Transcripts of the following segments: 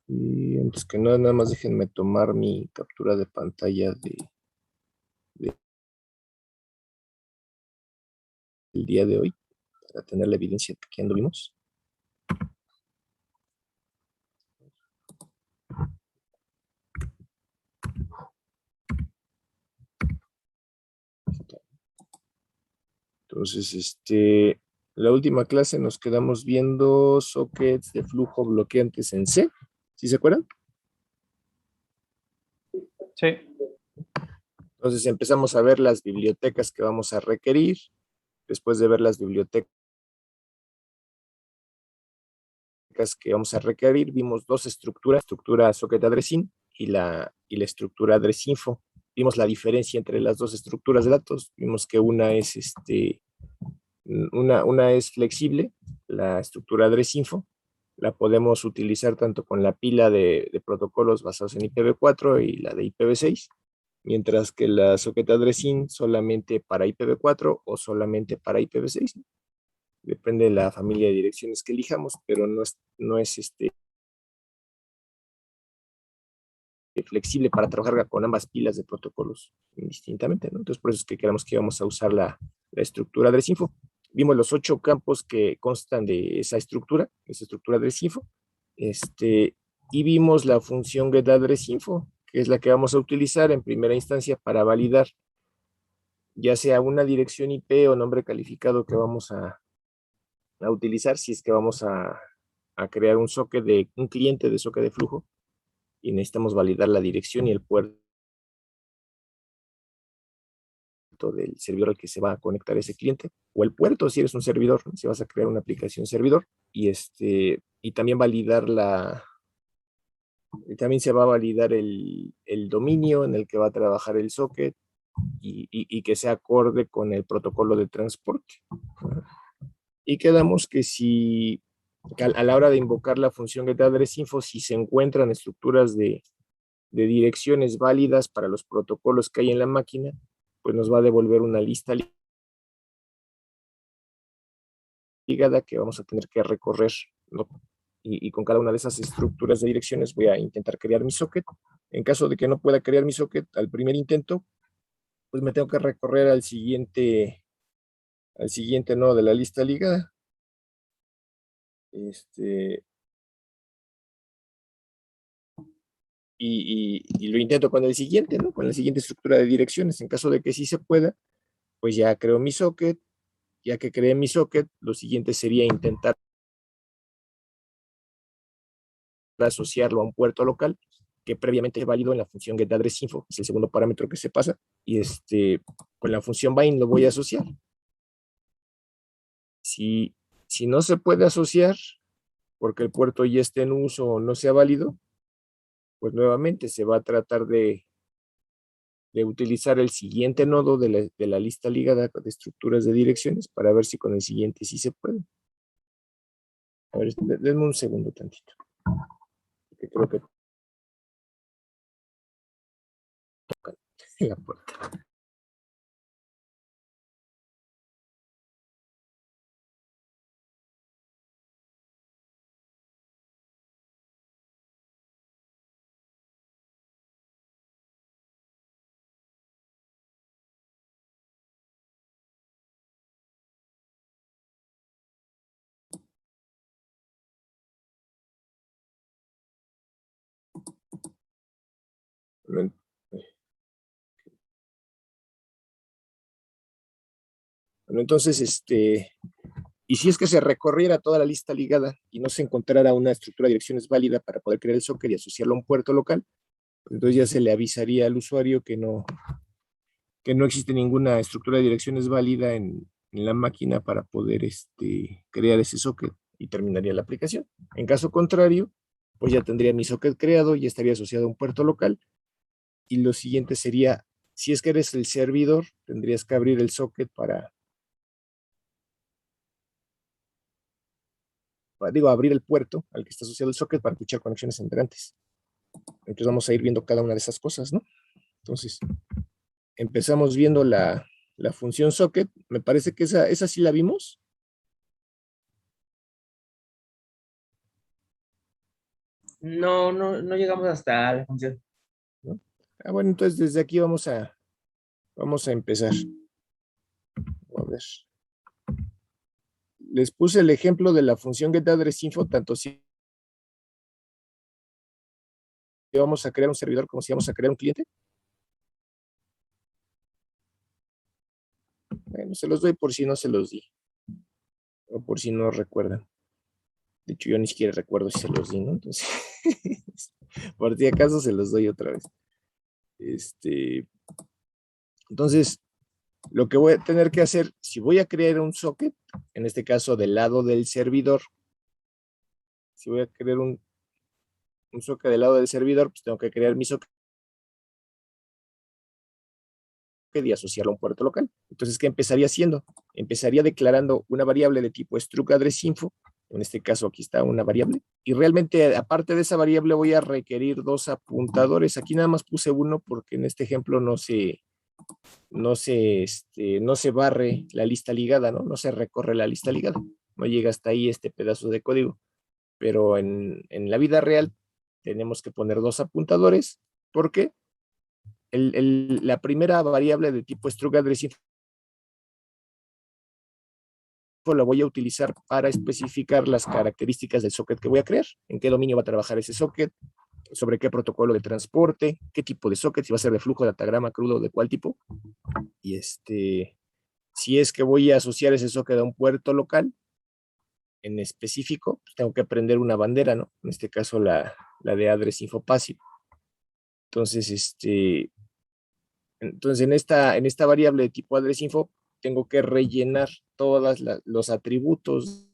Y antes que nada más déjenme tomar mi captura de pantalla del día de hoy para tener la evidencia de que anduvimos. Entonces, la última clase nos quedamos viendo sockets de flujo bloqueantes en C. ¿Sí se acuerdan? Sí. Entonces empezamos a ver las bibliotecas que vamos a requerir. Después de ver las bibliotecas que vamos a requerir, vimos dos estructuras, estructura socket addressing y la estructura addressinfo. Vimos la diferencia entre las dos estructuras de datos. Vimos que una es una es flexible, la estructura addressinfo. La podemos utilizar tanto con la pila de protocolos basados en IPv4 y la de IPv6, mientras que la socket addressing solamente para IPv4 o solamente para IPv6. Depende de la familia de direcciones que elijamos, pero no es flexible para trabajar con ambas pilas de protocolos indistintamente, ¿no? Entonces, por eso es que queremos que íbamos a usar la estructura addressinfo. Vimos los 8 campos que constan de esa estructura addressinfo, y vimos la función getAddressInfo, que es la que vamos a utilizar en primera instancia para validar ya sea una dirección IP o nombre calificado que vamos a utilizar si es que vamos a crear un cliente de socket de flujo y necesitamos validar la dirección y el puerto del servidor al que se va a conectar ese cliente, o el puerto si eres un servidor, ¿no? Si vas a crear una aplicación servidor, y también también se va a validar el dominio en el que va a trabajar el socket y que sea acorde con el protocolo de transporte. Y quedamos que a la hora de invocar la función getAddressInfo, si se encuentran estructuras de direcciones válidas para los protocolos que hay en la máquina, pues nos va a devolver una lista ligada que vamos a tener que recorrer, ¿no? Y con cada una de esas estructuras de direcciones voy a intentar crear mi socket. En caso de que no pueda crear mi socket al primer intento, pues me tengo que recorrer al siguiente nodo de la lista ligada. Y lo intento con el siguiente, ¿no? Con la siguiente estructura de direcciones. En caso de que sí se pueda, pues ya creo mi socket. Ya que creé mi socket, lo siguiente sería intentar asociarlo a un puerto local que previamente es válido en la función getAddressInfo, es el segundo parámetro que se pasa, y con la función bind lo voy a asociar. Si no se puede asociar porque el puerto ya esté en uso o no sea válido, pues nuevamente se va a tratar de utilizar el siguiente nodo de la lista ligada de estructuras de direcciones para ver si con el siguiente sí se puede. A ver, denme un segundo tantito, porque creo que tocan la puerta. Bueno, entonces, y si es que se recorriera toda la lista ligada y no se encontrara una estructura de direcciones válida para poder crear el socket y asociarlo a un puerto local, pues entonces ya se le avisaría al usuario que no existe ninguna estructura de direcciones válida en la máquina para poder crear ese socket y terminaría la aplicación. En caso contrario, pues ya tendría mi socket creado y estaría asociado a un puerto local. Y lo siguiente sería, si es que eres el servidor, tendrías que abrir el socket abrir el puerto al que está asociado el socket para escuchar conexiones entrantes. Entonces vamos a ir viendo cada una de esas cosas, ¿no? Entonces, empezamos viendo la función socket. Me parece que esa sí la vimos. No llegamos hasta la función. ¿no? Bueno, entonces desde aquí vamos a empezar. A ver. Les puse el ejemplo de la función getAddressInfo, tanto si vamos a crear un servidor como si vamos a crear un cliente. Bueno, se los doy por si no se los di, o por si no recuerdan. De hecho, yo ni siquiera recuerdo si se los di, ¿no? Entonces, por si acaso se los doy otra vez. Entonces, lo que voy a tener que hacer, si voy a crear un socket, en este caso del lado del servidor, si voy a crear un socket del lado del servidor, pues tengo que crear mi socket y asociarlo a un puerto local. Entonces, ¿qué empezaría haciendo? Empezaría declarando una variable de tipo struct_addressInfo, en este caso aquí está una variable, y realmente aparte de esa variable voy a requerir dos apuntadores. Aquí nada más puse uno porque en este ejemplo no se barre la lista ligada, ¿no? No se recorre la lista ligada. No llega hasta ahí este pedazo de código. Pero en la vida real tenemos que poner dos apuntadores porque la primera variable de tipo struct_addressInfo la voy a utilizar para especificar las características del socket que voy a crear, en qué dominio va a trabajar ese socket, sobre qué protocolo de transporte, qué tipo de socket, si va a ser de flujo, de datagrama, crudo, de cuál tipo. Y si es que voy a asociar ese socket a un puerto local en específico, pues tengo que aprender una bandera, ¿no? En este caso la de addressInfo passive. Entonces, en esta variable de tipo addressInfo, tengo que rellenar todos los atributos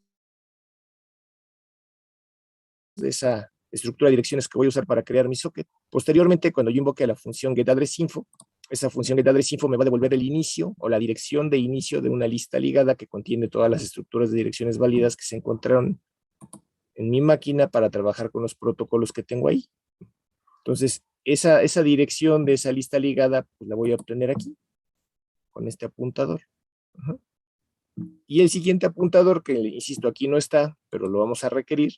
de esa estructura de direcciones que voy a usar para crear mi socket. Posteriormente, cuando yo invoque a la función getAddressInfo, esa función getAddressInfo me va a devolver el inicio o la dirección de inicio de una lista ligada que contiene todas las estructuras de direcciones válidas que se encontraron en mi máquina para trabajar con los protocolos que tengo ahí. Entonces, esa dirección de esa lista ligada, pues la voy a obtener aquí, con este apuntador. Ajá. Y el siguiente apuntador, que insisto, aquí no está, pero lo vamos a requerir,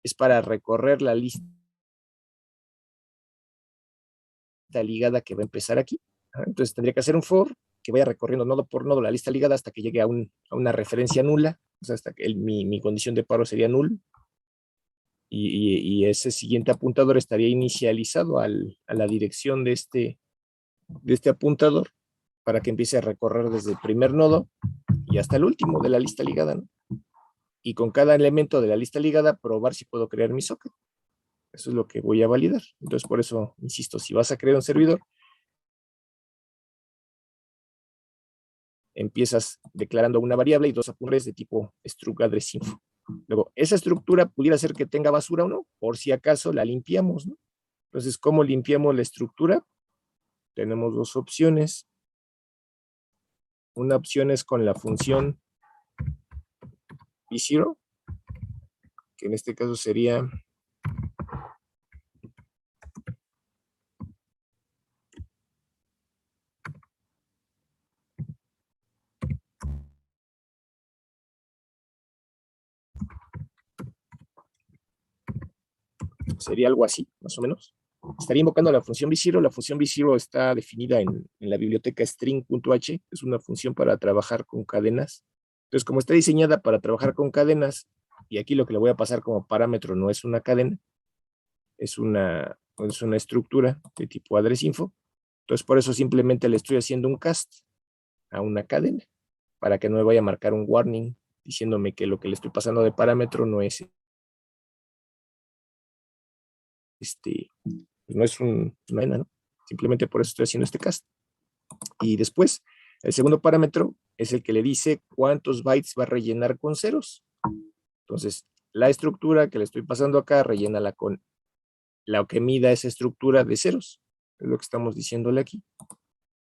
es para recorrer la lista ligada que va a empezar aquí. Entonces tendría que hacer un for que vaya recorriendo nodo por nodo la lista ligada hasta que llegue a una referencia nula, o sea, hasta que mi condición de paro sería null, y ese siguiente apuntador estaría inicializado a la dirección de este apuntador para que empiece a recorrer desde el primer nodo y hasta el último de la lista ligada, ¿no? Y con cada elemento de la lista ligada probar si puedo crear mi socket. Eso es lo que voy a validar. Entonces, por eso, insisto, si vas a crear un servidor, empiezas declarando una variable y dos apuntes de tipo struct_addressInfo. Luego, esa estructura pudiera ser que tenga basura o no, por si acaso la limpiamos, ¿no? Entonces, ¿cómo limpiamos la estructura? Tenemos dos opciones. Una opción es con la función v0, que en este caso sería algo así, más o menos. Estaría invocando la función v0. La función v0 está definida en la biblioteca string.h. Es una función para trabajar con cadenas. Entonces, como está diseñada para trabajar con cadenas, y aquí lo que le voy a pasar como parámetro no es una cadena, es una estructura de tipo addressInfo. Entonces, por eso simplemente le estoy haciendo un cast a una cadena, para que no me vaya a marcar un warning diciéndome que lo que le estoy pasando de parámetro no es no es una cadena, ¿no? Simplemente por eso estoy haciendo este cast. Y después, el segundo parámetro es el que le dice cuántos bytes va a rellenar con ceros. Entonces, la estructura que le estoy pasando acá, rellénala con la que mida esa estructura de ceros. Es lo que estamos diciéndole aquí.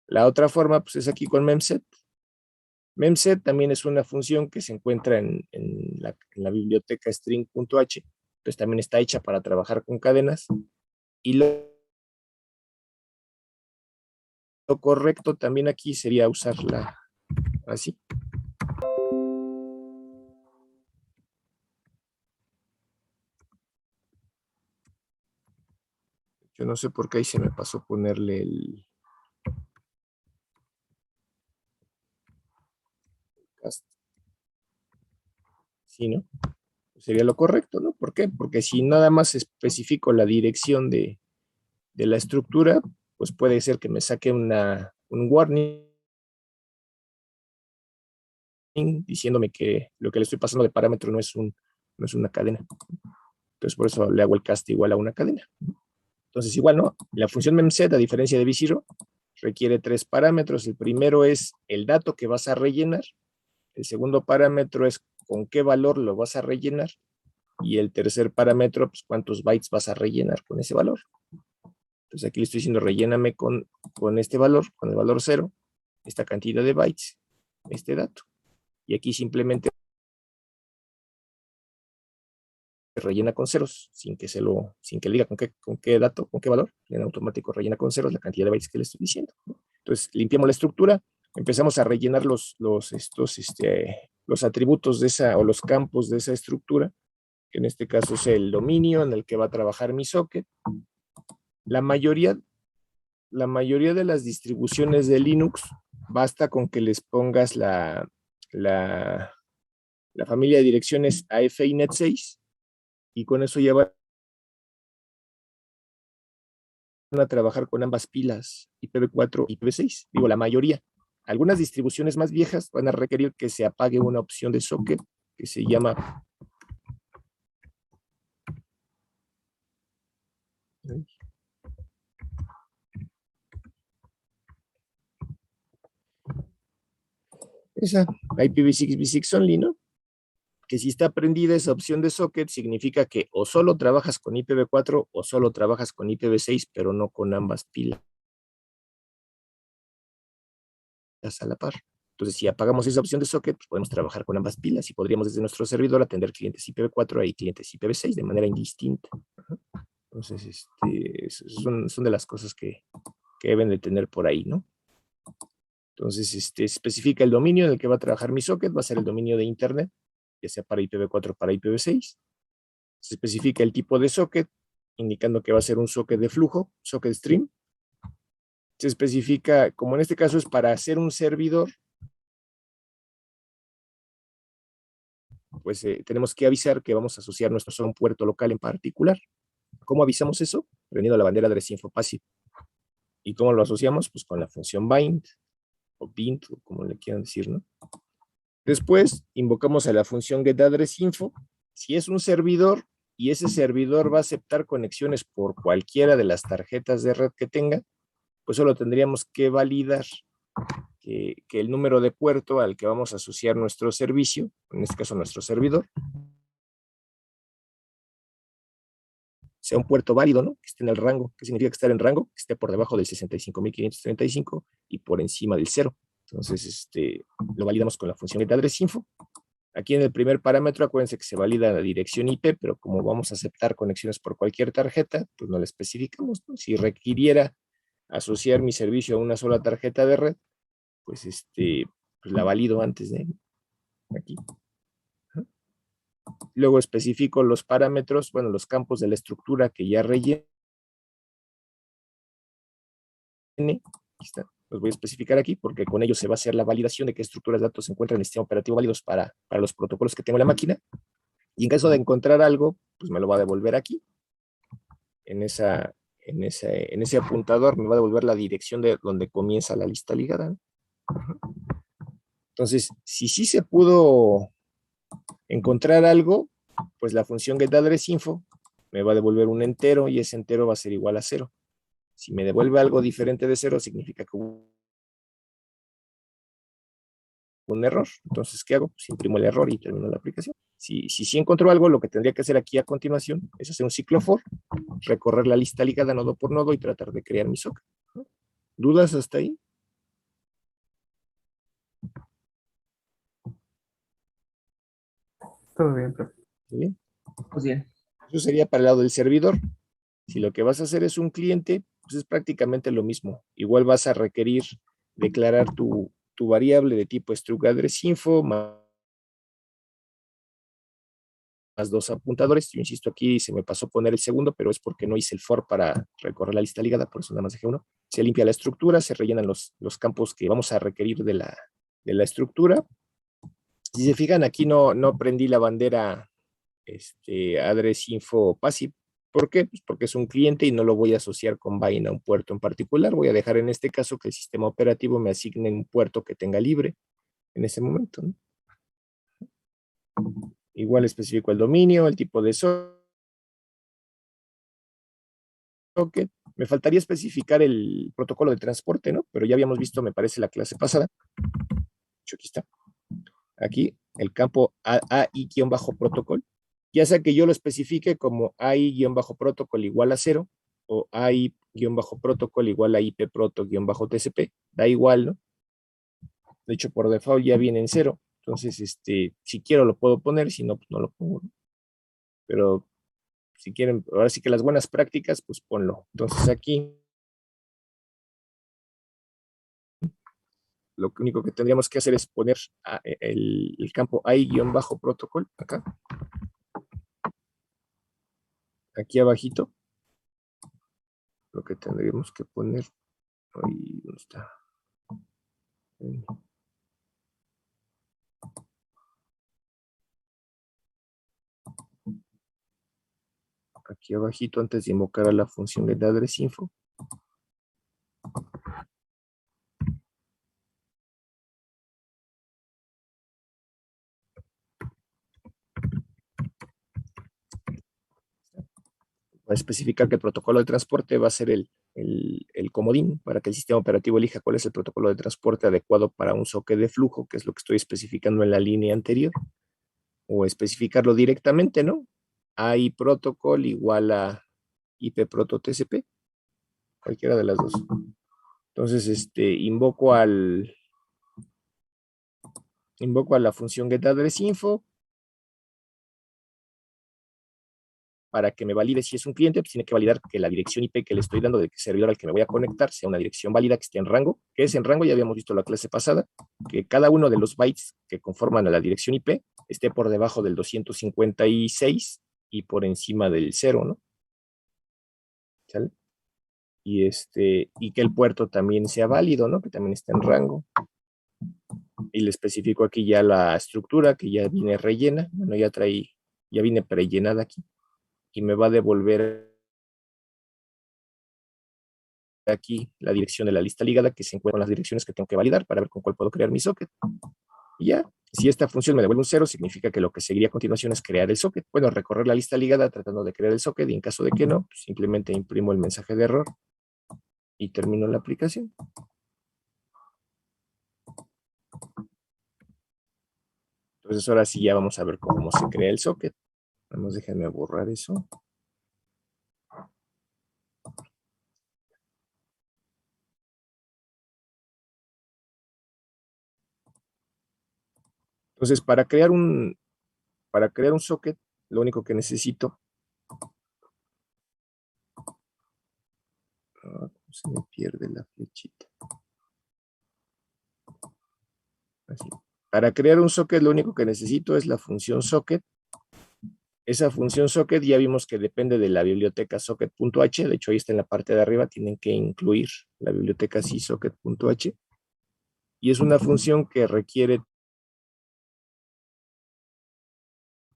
La otra forma, pues es aquí con memset. Memset también es una función que se encuentra en la biblioteca string.h. Entonces también está hecha para trabajar con cadenas. Y lo correcto también aquí sería usarla así. Yo no sé por qué ahí se me pasó ponerle el cast. Sí, ¿no? Sería lo correcto, ¿no? ¿Por qué? Porque si nada más especifico la dirección de la estructura, pues puede ser que me saque un warning diciéndome que lo que le estoy pasando de parámetro no es una cadena. Entonces, por eso le hago el cast igual a una cadena. Entonces, igual, ¿no? La función memset, a diferencia de v0, requiere 3 parámetros. El primero es el dato que vas a rellenar. El segundo parámetro es con qué valor lo vas a rellenar. Y el tercer parámetro, pues cuántos bytes vas a rellenar con ese valor. Entonces aquí le estoy diciendo, relléname con este valor, con el valor 0, esta cantidad de bytes, este dato. Y aquí simplemente rellena con ceros, sin que le diga con qué dato, con qué valor. En automático rellena con ceros la cantidad de bytes que le estoy diciendo. Entonces limpiamos la estructura, empezamos a rellenar los atributos de esa, o los campos de esa estructura, que en este caso es el dominio en el que va a trabajar mi socket. La mayoría de las distribuciones de Linux basta con que les pongas la familia de direcciones AF y Net6 y con eso ya van a trabajar con ambas pilas, IPv4 y IPv6. Digo, la mayoría. Algunas distribuciones más viejas van a requerir que se apague una opción de socket que se llama esa IPv6 v6 only, ¿no? Que si está prendida esa opción de socket, significa que o solo trabajas con IPv4 o solo trabajas con IPv6, pero no con ambas pilas a la par. Entonces, si apagamos esa opción de socket, pues podemos trabajar con ambas pilas y podríamos desde nuestro servidor atender clientes IPv4 y clientes IPv6 de manera indistinta. Entonces, son de las cosas que deben de tener por ahí, ¿no? Entonces, especifica el dominio en el que va a trabajar mi socket, va a ser el dominio de Internet, ya sea para IPv4 o para IPv6. Se especifica el tipo de socket, indicando que va a ser un socket de flujo, socket stream. Se especifica, como en este caso es para hacer un servidor, pues tenemos que avisar que vamos a asociar a un puerto local en particular. ¿Cómo avisamos eso? Prendiendo la bandera de Info Passive. ¿Y cómo lo asociamos? Pues con la función bind o bint, o como le quieran decir, ¿no? Después invocamos a la función getAddressInfo. Si es un servidor y ese servidor va a aceptar conexiones por cualquiera de las tarjetas de red que tenga, pues solo tendríamos que validar que el número de puerto al que vamos a asociar nuestro servicio, en este caso nuestro servidor, sea un puerto válido, ¿no? Que esté en el rango. ¿Qué significa que estar en rango? Que esté por debajo del 65.535 y por encima del 0. Entonces, lo validamos con la función getAddressInfo. Aquí en el primer parámetro, acuérdense que se valida la dirección IP, pero como vamos a aceptar conexiones por cualquier tarjeta, pues no la especificamos, ¿no? Si requiriera asociar mi servicio a una sola tarjeta de red, pues, pues la valido antes de aquí. Luego especifico los parámetros, bueno, los campos de la estructura que ya rellené. Aquí está. Los voy a especificar aquí porque con ellos se va a hacer la validación de qué estructuras de datos se encuentran en el sistema operativo válidos para los protocolos que tengo en la máquina. Y en caso de encontrar algo, pues me lo va a devolver aquí. En ese apuntador me va a devolver la dirección de donde comienza la lista ligada. Entonces, si sí se pudo encontrar algo, pues la función getAddressInfo me va a devolver un entero y ese entero va a ser igual a 0. Si me devuelve algo diferente de 0, significa que hubo un error. Entonces, ¿qué hago? Pues imprimo el error y termino la aplicación. Si encontró algo, lo que tendría que hacer aquí a continuación es hacer un ciclo for, recorrer la lista ligada nodo por nodo y tratar de crear mi socket. ¿Dudas hasta ahí? Todo bien, profe. ¿Bien? Pues bien. Eso sería para el lado del servidor. Si lo que vas a hacer es un cliente, pues es prácticamente lo mismo. Igual vas a requerir declarar tu variable de tipo struct address info más dos apuntadores. Yo insisto, aquí se me pasó poner el segundo, pero es porque no hice el for para recorrer la lista ligada, por eso nada más dejé uno. Se limpia la estructura, se rellenan los campos que vamos a requerir de la estructura. Si se fijan, aquí no prendí la bandera address info passive. ¿Por qué? Pues porque es un cliente y no lo voy a asociar con Vine a un puerto en particular. Voy a dejar en este caso que el sistema operativo me asigne un puerto que tenga libre en ese momento, ¿no? Igual especifico el dominio, el tipo de socket. Me faltaría especificar el protocolo de transporte, ¿no? Pero ya habíamos visto, me parece, la clase pasada. Aquí está. Aquí, el campo AI-protocol. Ya sea que yo lo especifique como AI-protocol igual a 0 o AI-protocol igual a IP-proto-TCP. Da igual, ¿no? De hecho, por default ya viene en 0. Entonces, si quiero lo puedo poner, si no, pues no lo pongo, ¿no? Pero si quieren, ahora sí que las buenas prácticas, pues ponlo. Entonces aquí, lo único que tendríamos que hacer es poner el campo AI-protocol acá. Aquí abajito. Lo que tendríamos que poner. Ahí, ¿dónde está? Aquí abajito, antes de invocar a la función de address info. Va a especificar que el protocolo de transporte va a ser el comodín para que el sistema operativo elija cuál es el protocolo de transporte adecuado para un socket de flujo, que es lo que estoy especificando en la línea anterior. O especificarlo directamente, ¿no? AI protocol igual a IP proto TCP, cualquiera de las dos. Entonces, invoco a la función getAddressInfo para que me valide si es un cliente, pues tiene que validar que la dirección IP que le estoy dando del servidor al que me voy a conectar sea una dirección válida que esté en rango. ¿Qué es en rango? Ya habíamos visto la clase pasada, que cada uno de los bytes que conforman a la dirección IP esté por debajo del 256 y por encima del 0, ¿no? ¿Sale? Y que el puerto también sea válido, ¿no? Que también esté en rango. Y le especifico aquí ya la estructura que ya viene rellena. Bueno, ya viene prellenada aquí. Y me va a devolver aquí la dirección de la lista ligada que se encuentra con las direcciones que tengo que validar para ver con cuál puedo crear mi socket. Y ya, si esta función me devuelve un 0, significa que lo que seguiría a continuación es crear el socket. Bueno, recorrer la lista ligada tratando de crear el socket y en caso de que no, pues simplemente imprimo el mensaje de error y termino la aplicación. Entonces ahora sí ya vamos a ver cómo se crea el socket. Vamos, déjenme borrar eso. Entonces, para crear un socket, lo único que necesito. Se me pierde la flechita. Así. Para crear un socket, lo único que necesito es la función socket. Esa función socket ya vimos que depende de la biblioteca socket.h. De hecho, ahí está en la parte de arriba. Tienen que incluir la biblioteca socket.h. Y es una función que requiere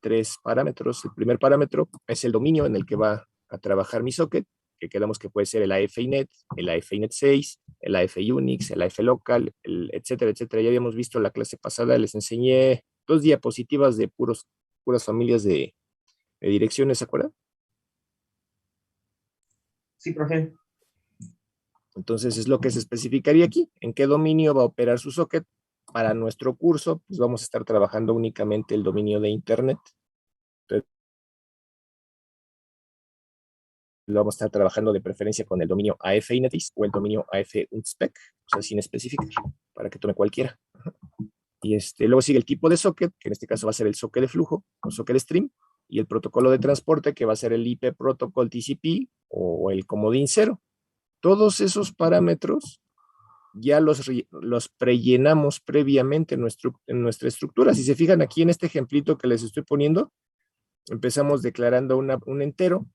3 parámetros. El primer parámetro es el dominio en el que va a trabajar mi socket, que quedamos que puede ser el AF-INET, el AF-INET 6, el AF-UNIX, el AF-Local, etcétera, etcétera. Ya habíamos visto la clase pasada, les enseñé 2 diapositivas de puras familias de direcciones, ¿se acuerdan? Sí, profe. Entonces es lo que se especificaría aquí, en qué dominio va a operar su socket. Para nuestro curso, pues vamos a estar trabajando únicamente el dominio de Internet. Entonces, lo vamos a estar trabajando de preferencia con el dominio AF-INETIS o el dominio AF-UNSPEC, o sea, sin especificar, para que tome cualquiera. Y luego sigue el tipo de socket, que en este caso va a ser el socket de flujo o socket stream, y el protocolo de transporte, que va a ser el IP protocol TCP o el comodín 0. Todos esos parámetros ya los prellenamos previamente en nuestra estructura. Si se fijan aquí en este ejemplito que les estoy poniendo, Empezamos declarando un entero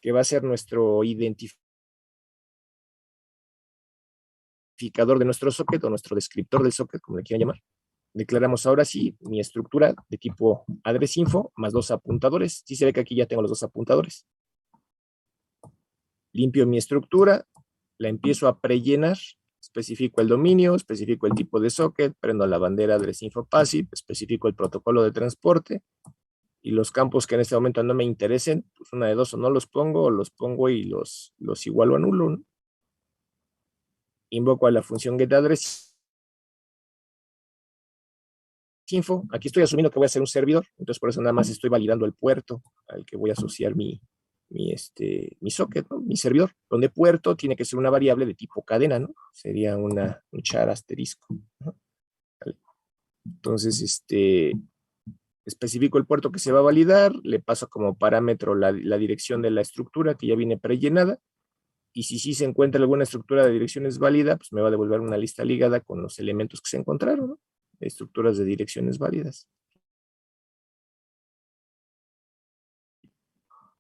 que va a ser nuestro identificador de nuestro socket o nuestro descriptor del socket, como le quieran llamar. Declaramos ahora sí mi estructura de tipo address_info más 2 apuntadores. Sí se ve que aquí ya tengo los 2 apuntadores. Limpio mi estructura, la empiezo a prellenar, especifico el dominio, especifico el tipo de socket, prendo la bandera address_info passive, especifico el protocolo de transporte, y los campos que en este momento no me interesen, pues una de dos, o no los pongo, o los pongo y los igualo a nulo, ¿no? Invoco a la función getAddress_info. Aquí estoy asumiendo que voy a ser un servidor, entonces por eso nada más estoy validando el puerto al que voy a asociar mi socket, ¿no? Mi servidor, donde puerto tiene que ser una variable de tipo cadena, ¿no? Sería un char asterisco, ¿no? Vale. Entonces, especifico el puerto que se va a validar, le paso como parámetro la dirección de la estructura que ya viene prellenada, y si se encuentra alguna estructura de direcciones válida, pues me va a devolver una lista ligada con los elementos que se encontraron, ¿no? Estructuras de direcciones válidas.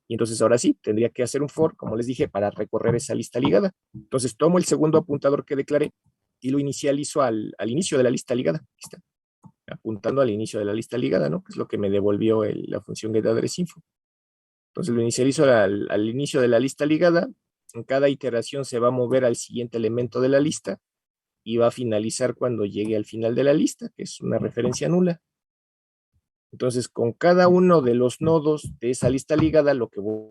Y entonces ahora sí, tendría que hacer un for, como les dije, para recorrer esa lista ligada. Entonces tomo el segundo apuntador que declaré y lo inicializo al inicio de la lista ligada. Aquí está, apuntando al inicio de la lista ligada, ¿no? Que es lo que me devolvió la función getAddress_info. Entonces lo inicializo al inicio de la lista ligada. En cada iteración se va a mover al siguiente elemento de la lista y va a finalizar cuando llegue al final de la lista, que es una referencia nula. Entonces, con cada uno de los nodos de esa lista ligada, lo que voy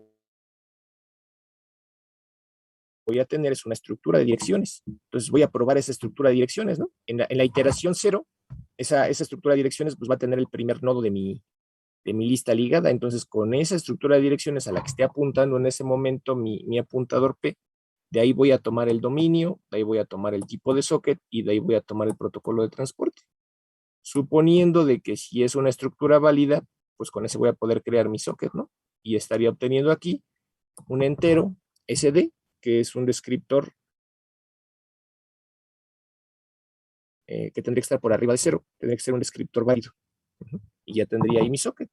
a tener es una estructura de direcciones. Entonces, voy a probar esa estructura de direcciones, ¿no? En la iteración 0, esa estructura de direcciones pues, va a tener el primer nodo de mi lista ligada. Entonces, con esa estructura de direcciones a la que esté apuntando en ese momento mi apuntador P, de ahí voy a tomar el dominio, de ahí voy a tomar el tipo de socket y de ahí voy a tomar el protocolo de transporte. Suponiendo de que si es una estructura válida, pues con ese voy a poder crear mi socket, ¿no? Y estaría obteniendo aquí un entero SD, que es un descriptor que tendría que estar por arriba de 0, tendría que ser un descriptor válido. Y ya tendría ahí mi socket.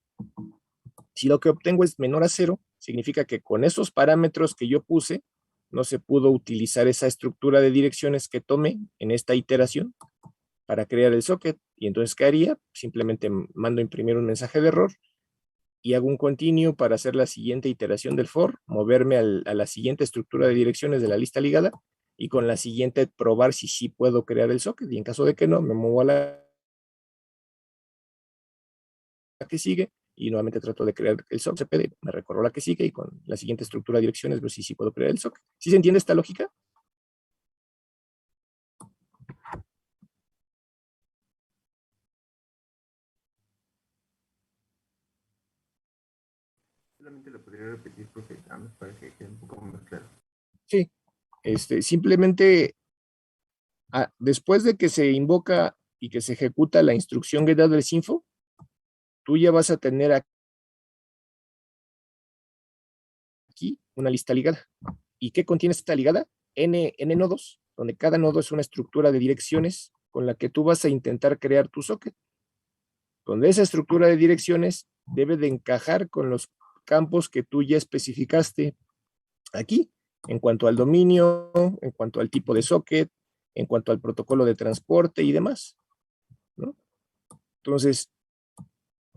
Si lo que obtengo es menor a 0, significa que con esos parámetros que yo puse, no se pudo utilizar esa estructura de direcciones que tomé en esta iteración para crear el socket. Y entonces, ¿qué haría? Simplemente mando a imprimir un mensaje de error y hago un continue para hacer la siguiente iteración del for, moverme a la siguiente estructura de direcciones de la lista ligada y con la siguiente probar si sí puedo crear el socket. Y en caso de que no, me muevo a la que sigue y nuevamente trato de crear el socket, me recorro la que sigue y con la siguiente estructura de direcciones veo si sí puedo crear el socket. ¿Sí se entiende esta lógica? Solamente lo podría repetir, profe, para que quede un poco más claro. Sí, simplemente después de que se invoca y que se ejecuta la instrucción getAddress_info, tú ya vas a tener aquí una lista ligada. ¿Y qué contiene esta ligada? N nodos, donde cada nodo es una estructura de direcciones con la que tú vas a intentar crear tu socket. Donde esa estructura de direcciones debe de encajar con los campos que tú ya especificaste aquí, en cuanto al dominio, en cuanto al tipo de socket, en cuanto al protocolo de transporte y demás, ¿no? Entonces,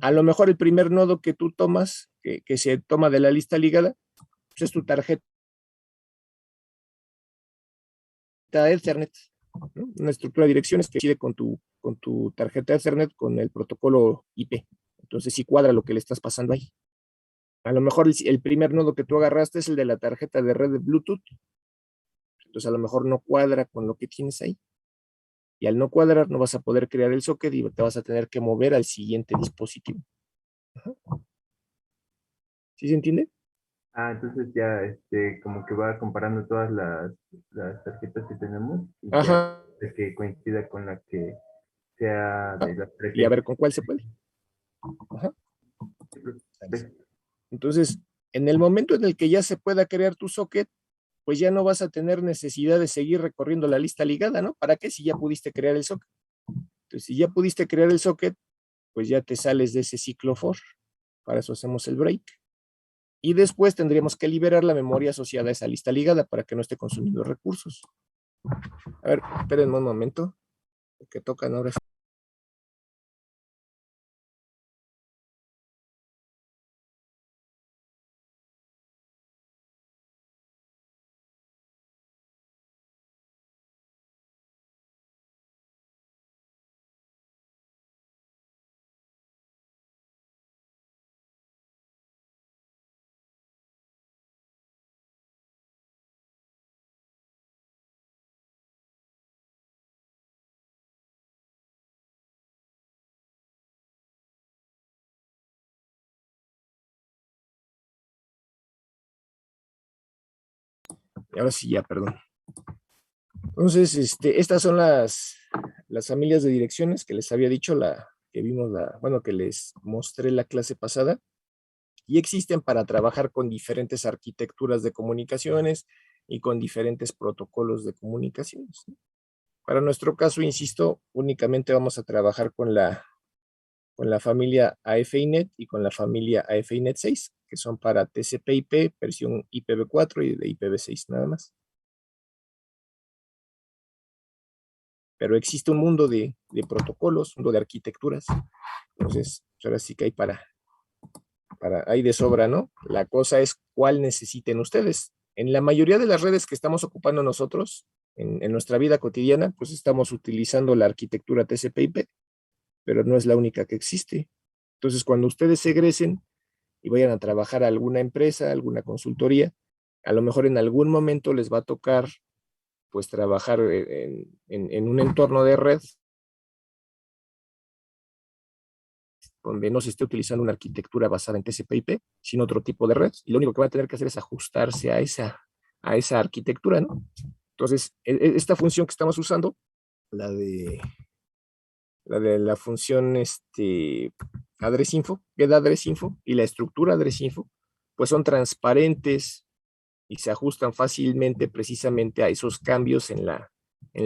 a lo mejor el primer nodo que tú tomas, que se toma de la lista ligada, pues es tu tarjeta Ethernet, ¿no? Una estructura de direcciones que coincide con tu tarjeta Ethernet con el protocolo IP. Entonces sí cuadra lo que le estás pasando ahí. A lo mejor el primer nodo que tú agarraste es el de la tarjeta de red de Bluetooth. Entonces a lo mejor no cuadra con lo que tienes ahí. Y al no cuadrar no vas a poder crear el socket y te vas a tener que mover al siguiente dispositivo. Ajá. ¿Sí se entiende? Entonces ya como que va comparando todas las tarjetas que tenemos y ya Ajá. de que coincida con la que sea de las Y a ver frecuencias. con cuál se puede. Ajá. Sí, profe. Entonces, en el momento en el que ya se pueda crear tu socket, pues ya no vas a tener necesidad de seguir recorriendo la lista ligada, ¿no? ¿Para qué si ya pudiste crear el socket? Entonces, si ya pudiste crear el socket, pues ya te sales de ese ciclo for. Para eso hacemos el break. Y después tendríamos que liberar la memoria asociada a esa lista ligada para que no esté consumiendo recursos. A ver, espérenme un momento, que tocan ahora. Ahora sí ya, perdón. Entonces, estas son las familias de direcciones que les había dicho, que vimos que les mostré la clase pasada, y existen para trabajar con diferentes arquitecturas de comunicaciones y con diferentes protocolos de comunicaciones, ¿no? Para nuestro caso, insisto, únicamente vamos a trabajar con la familia AFINET y con la familia AFINET 6, que son para TCP/IP, versión IPv4 y de IPv6 nada más. Pero existe un mundo de protocolos, un mundo de arquitecturas. Entonces, ahora sí que hay de sobra, ¿no? La cosa es cuál necesiten ustedes. En la mayoría de las redes que estamos ocupando nosotros, en nuestra vida cotidiana, pues estamos utilizando la arquitectura TCP/IP, pero no es la única que existe. Entonces, cuando ustedes se egresen y vayan a trabajar a alguna empresa, alguna consultoría, a lo mejor en algún momento les va a tocar pues trabajar en un entorno de red donde no se esté utilizando una arquitectura basada en TCP/IP, sino otro tipo de red, y lo único que van a tener que hacer es ajustarse a esa arquitectura, ¿no? Entonces, esta función que estamos usando, la de la función address_info, getAddress_info, y la estructura address_info, pues son transparentes y se ajustan fácilmente precisamente a esos cambios en la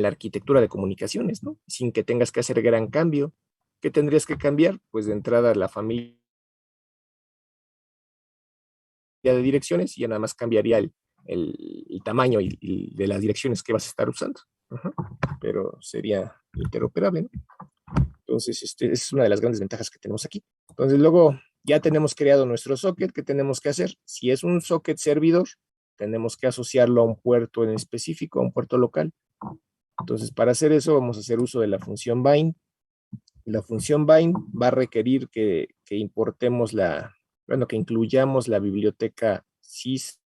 arquitectura de comunicaciones, ¿no? Sin que tengas que hacer gran cambio. ¿Qué tendrías que cambiar? Pues de entrada la familia de direcciones, y ya nada más cambiaría el tamaño y de las direcciones que vas a estar usando. Ajá. Pero sería interoperable, ¿no? Entonces, esa es una de las grandes ventajas que tenemos aquí. Entonces, luego ya tenemos creado nuestro socket. ¿Qué tenemos que hacer? Si es un socket servidor, tenemos que asociarlo a un puerto en específico, a un puerto local. Entonces, para hacer eso, vamos a hacer uso de la función bind. La función bind va a requerir que importemos que incluyamos la biblioteca sys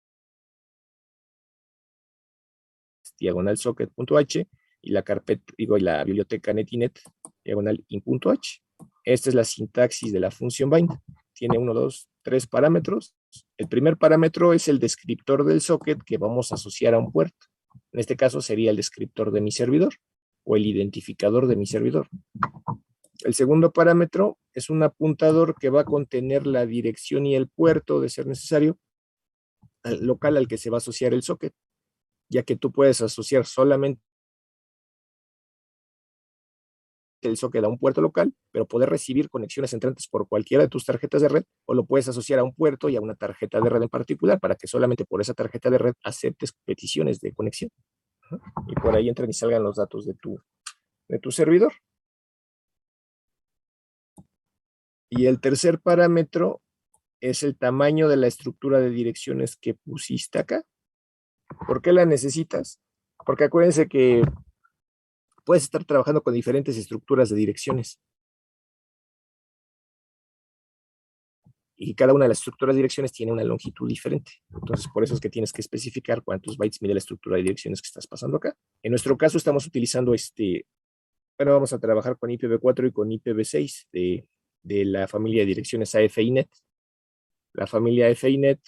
diagonal socket.h y la biblioteca netinet diagonal in.h. Esta es la sintaxis de la función bind. Tiene 1, 2, 3 parámetros. El primer parámetro es el descriptor del socket que vamos a asociar a un puerto. En este caso sería el descriptor de mi servidor o el identificador de mi servidor. El segundo parámetro es un apuntador que va a contener la dirección y el puerto, de ser necesario, al local al que se va a asociar el socket, ya que tú puedes asociar solamente el socket a un puerto local, pero poder recibir conexiones entrantes por cualquiera de tus tarjetas de red, o lo puedes asociar a un puerto y a una tarjeta de red en particular, para que solamente por esa tarjeta de red aceptes peticiones de conexión. Y por ahí entran y salgan los datos de tu servidor. Y el tercer parámetro es el tamaño de la estructura de direcciones que pusiste acá. ¿Por qué la necesitas? Porque acuérdense que puedes estar trabajando con diferentes estructuras de direcciones. Y cada una de las estructuras de direcciones tiene una longitud diferente. Entonces, por eso es que tienes que especificar cuántos bytes mide la estructura de direcciones que estás pasando acá. En nuestro caso, estamos utilizando vamos a trabajar con IPv4 y con IPv6 de la familia de direcciones AFINET. La familia AFINET,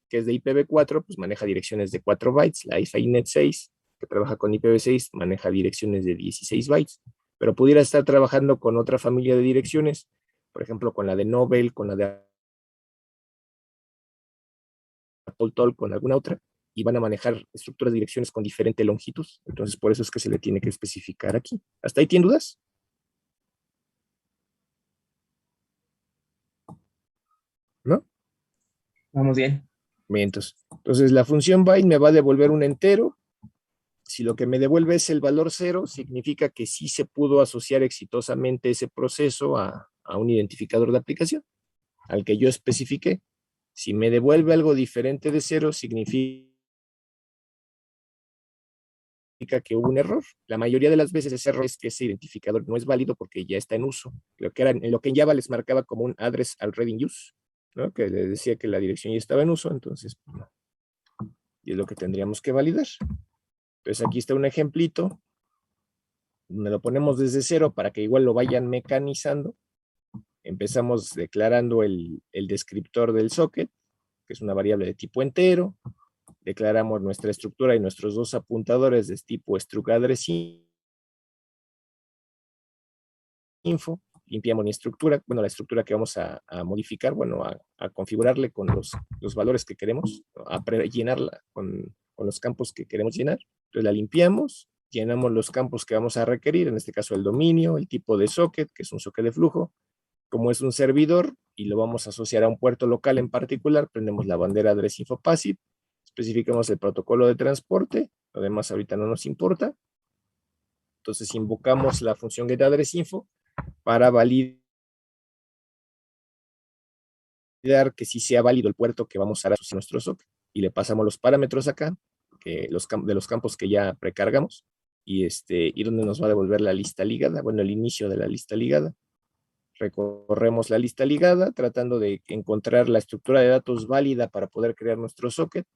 que es de IPv4, pues maneja direcciones de 4 bytes. La AFINET 6, que trabaja con IPv6, maneja direcciones de 16 bytes. Pero pudiera estar trabajando con otra familia de direcciones, por ejemplo, con la de Nobel, con la de Apple, con alguna otra, y van a manejar estructuras de direcciones con diferente longitud. Entonces, por eso es que se le tiene que especificar aquí. ¿Hasta ahí tienen dudas? Vamos bien. Bien, entonces la función bind me va a devolver un entero. Si lo que me devuelve es el valor 0, significa que sí se pudo asociar exitosamente ese proceso a un identificador de aplicación, al que yo especifiqué. Si me devuelve algo diferente de 0, significa que hubo un error. La mayoría de las veces ese error es que ese identificador no es válido porque ya está en uso. En lo que en Java les marcaba como un address already in use, ¿no? Que les decía que la dirección ya estaba en uso, entonces, no. Y es lo que tendríamos que validar. Entonces aquí está un ejemplito. Me lo ponemos desde 0 para que igual lo vayan mecanizando. Empezamos declarando el descriptor del socket, que es una variable de tipo entero. Declaramos nuestra estructura y nuestros dos apuntadores de tipo struct address info. Limpiamos la estructura, la estructura que vamos a modificar, a configurarle con los valores que queremos, a llenarla con los campos que queremos llenar. Entonces la limpiamos, llenamos los campos que vamos a requerir, en este caso el dominio, el tipo de socket, que es un socket de flujo. Como es un servidor y lo vamos a asociar a un puerto local en particular, prendemos la bandera address info passive, especificamos el protocolo de transporte, lo demás ahorita no nos importa. Entonces invocamos la función getAddressInfo para validar que sí sea válido el puerto que vamos a asociar a nuestro socket. Y le pasamos los parámetros acá, de los campos que ya precargamos, y donde nos va a devolver la lista ligada, el inicio de la lista ligada. Recorremos la lista ligada tratando de encontrar la estructura de datos válida para poder crear nuestro socket.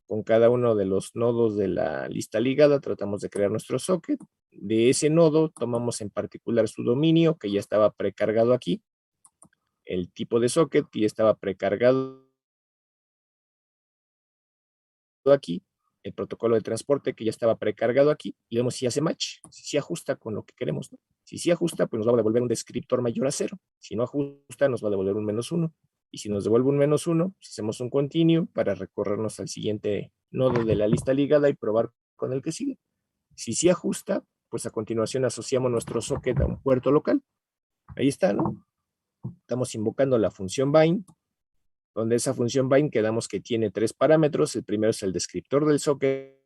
Con cada uno de los nodos de la lista ligada tratamos de crear nuestro socket. De ese nodo tomamos en particular su dominio, que ya estaba precargado aquí, el tipo de socket, que ya estaba precargado aquí, el protocolo de transporte, que ya estaba precargado aquí, y vemos si hace match, si ajusta con lo que queremos, ¿no? Si sí ajusta, pues nos va a devolver un descriptor mayor a 0. Si no ajusta, nos va a devolver un -1. Y si nos devuelve un -1, pues hacemos un continue para recorrernos al siguiente nodo de la lista ligada y probar con el que sigue. Si sí ajusta, pues a continuación asociamos nuestro socket a un puerto local. Ahí está, ¿no? Estamos invocando la función bind, donde esa función bind quedamos que tiene 3 parámetros. El primero es el descriptor del socket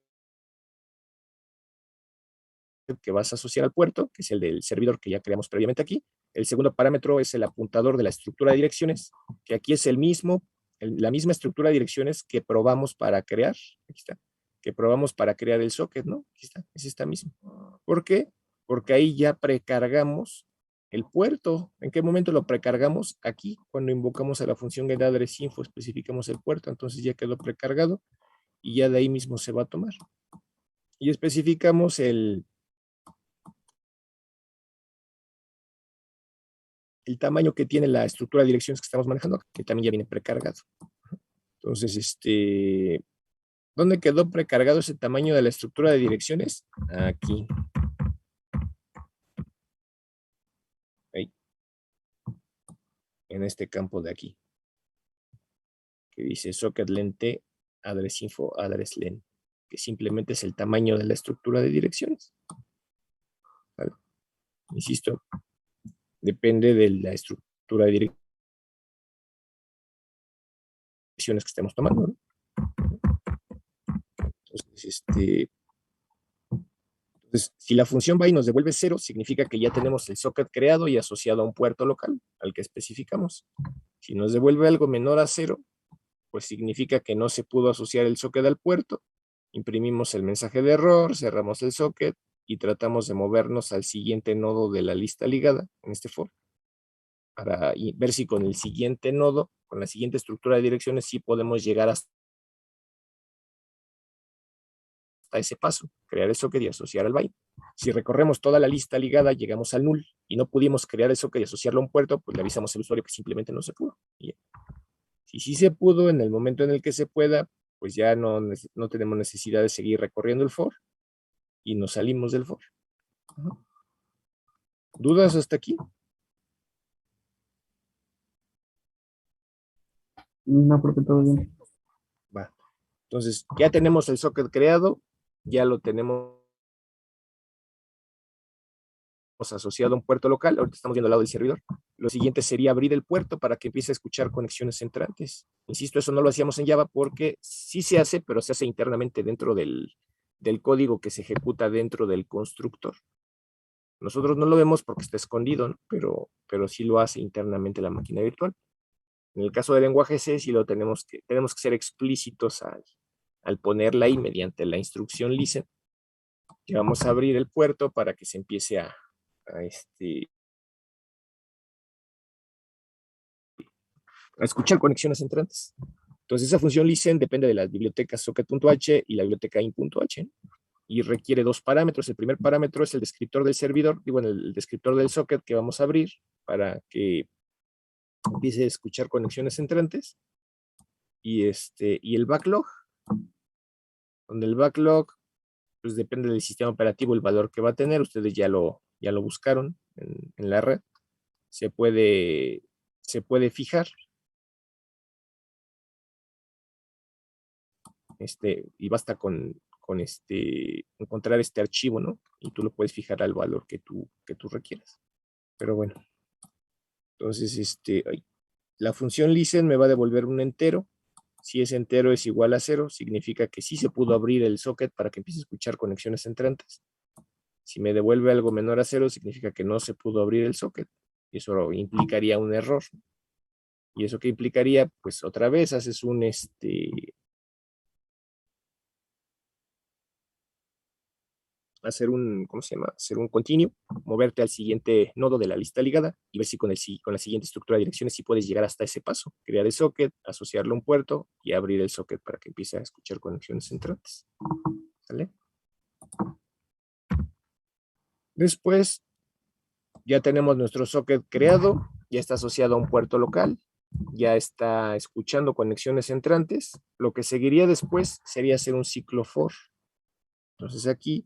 que vas a asociar al puerto, que es el del servidor que ya creamos previamente aquí. El segundo parámetro es el apuntador de la estructura de direcciones, que aquí es la misma estructura de direcciones que probamos para crear. Aquí está. Que probamos para crear el socket, ¿no? Aquí está, es esta misma. ¿Por qué? Porque ahí ya precargamos el puerto. ¿En qué momento lo precargamos? Aquí, cuando invocamos a la función getAddressInfo, especificamos el puerto, entonces ya quedó precargado y ya de ahí mismo se va a tomar. Y especificamos el tamaño que tiene la estructura de direcciones que estamos manejando, que también ya viene precargado. Entonces, ¿dónde quedó precargado ese tamaño de la estructura de direcciones? Aquí. Ahí. En este campo de aquí. Que dice socket lente address info address len, que simplemente es el tamaño de la estructura de direcciones. ¿Vale? Insisto, depende de la estructura de direcciones que estemos tomando, ¿no? Entonces, si la función va y nos devuelve 0, significa que ya tenemos el socket creado y asociado a un puerto local al que especificamos. Si nos devuelve algo menor a 0, pues significa que no se pudo asociar el socket al puerto. Imprimimos el mensaje de error, cerramos el socket y tratamos de movernos al siguiente nodo de la lista ligada en este for, para ver si con el siguiente nodo, con la siguiente estructura de direcciones, sí podemos llegar hasta ese paso, crear el socket y asociar al byte. Si recorremos toda la lista ligada, llegamos al null y no pudimos crear el socket y asociarlo a un puerto, pues le avisamos al usuario que simplemente no se pudo. Y si sí se pudo, en el momento en el que se pueda, pues ya no tenemos necesidad de seguir recorriendo el for y nos salimos del for. ¿Dudas hasta aquí? No, porque todo bien. Va. Entonces, ya tenemos el socket creado, ya lo tenemos asociado a un puerto local. Ahorita estamos viendo al lado del servidor. Lo siguiente sería abrir el puerto para que empiece a escuchar conexiones entrantes. Insisto, eso no lo hacíamos en Java porque sí se hace, pero se hace internamente dentro del código que se ejecuta dentro del constructor. Nosotros no lo vemos porque está escondido, ¿no? pero sí lo hace internamente la máquina virtual. En el caso del lenguaje C, sí lo tenemos que ser explícitos al ponerla ahí mediante la instrucción listen, que vamos a abrir el puerto para que se empiece a escuchar conexiones entrantes. Entonces, esa función listen depende de las bibliotecas socket.h y la biblioteca in.h, y requiere dos parámetros. El primer parámetro es el descriptor del servidor, el descriptor del socket que vamos a abrir para que empiece a escuchar conexiones entrantes, y el backlog, donde el backlog pues depende del sistema operativo el valor que va a tener. Ustedes ya lo buscaron en la red. Se puede fijar. Y basta con encontrar este archivo, ¿no? Y tú lo puedes fijar al valor que tú requieras. Pero bueno. Entonces, la función listen me va a devolver un entero. Si ese entero es igual a 0, significa que sí se pudo abrir el socket para que empiece a escuchar conexiones entrantes. Si me devuelve algo menor a 0, significa que no se pudo abrir el socket. Y eso implicaría un error. ¿Y eso qué implicaría? Pues otra vez haces hacer un, ¿cómo se llama? Hacer un continuo, moverte al siguiente nodo de la lista ligada y ver si con la siguiente estructura de direcciones si puedes llegar hasta ese paso. Crear el socket, asociarlo a un puerto y abrir el socket para que empiece a escuchar conexiones entrantes. ¿Sale? Después, ya tenemos nuestro socket creado, ya está asociado a un puerto local, ya está escuchando conexiones entrantes. Lo que seguiría después sería hacer un ciclo for. Entonces aquí,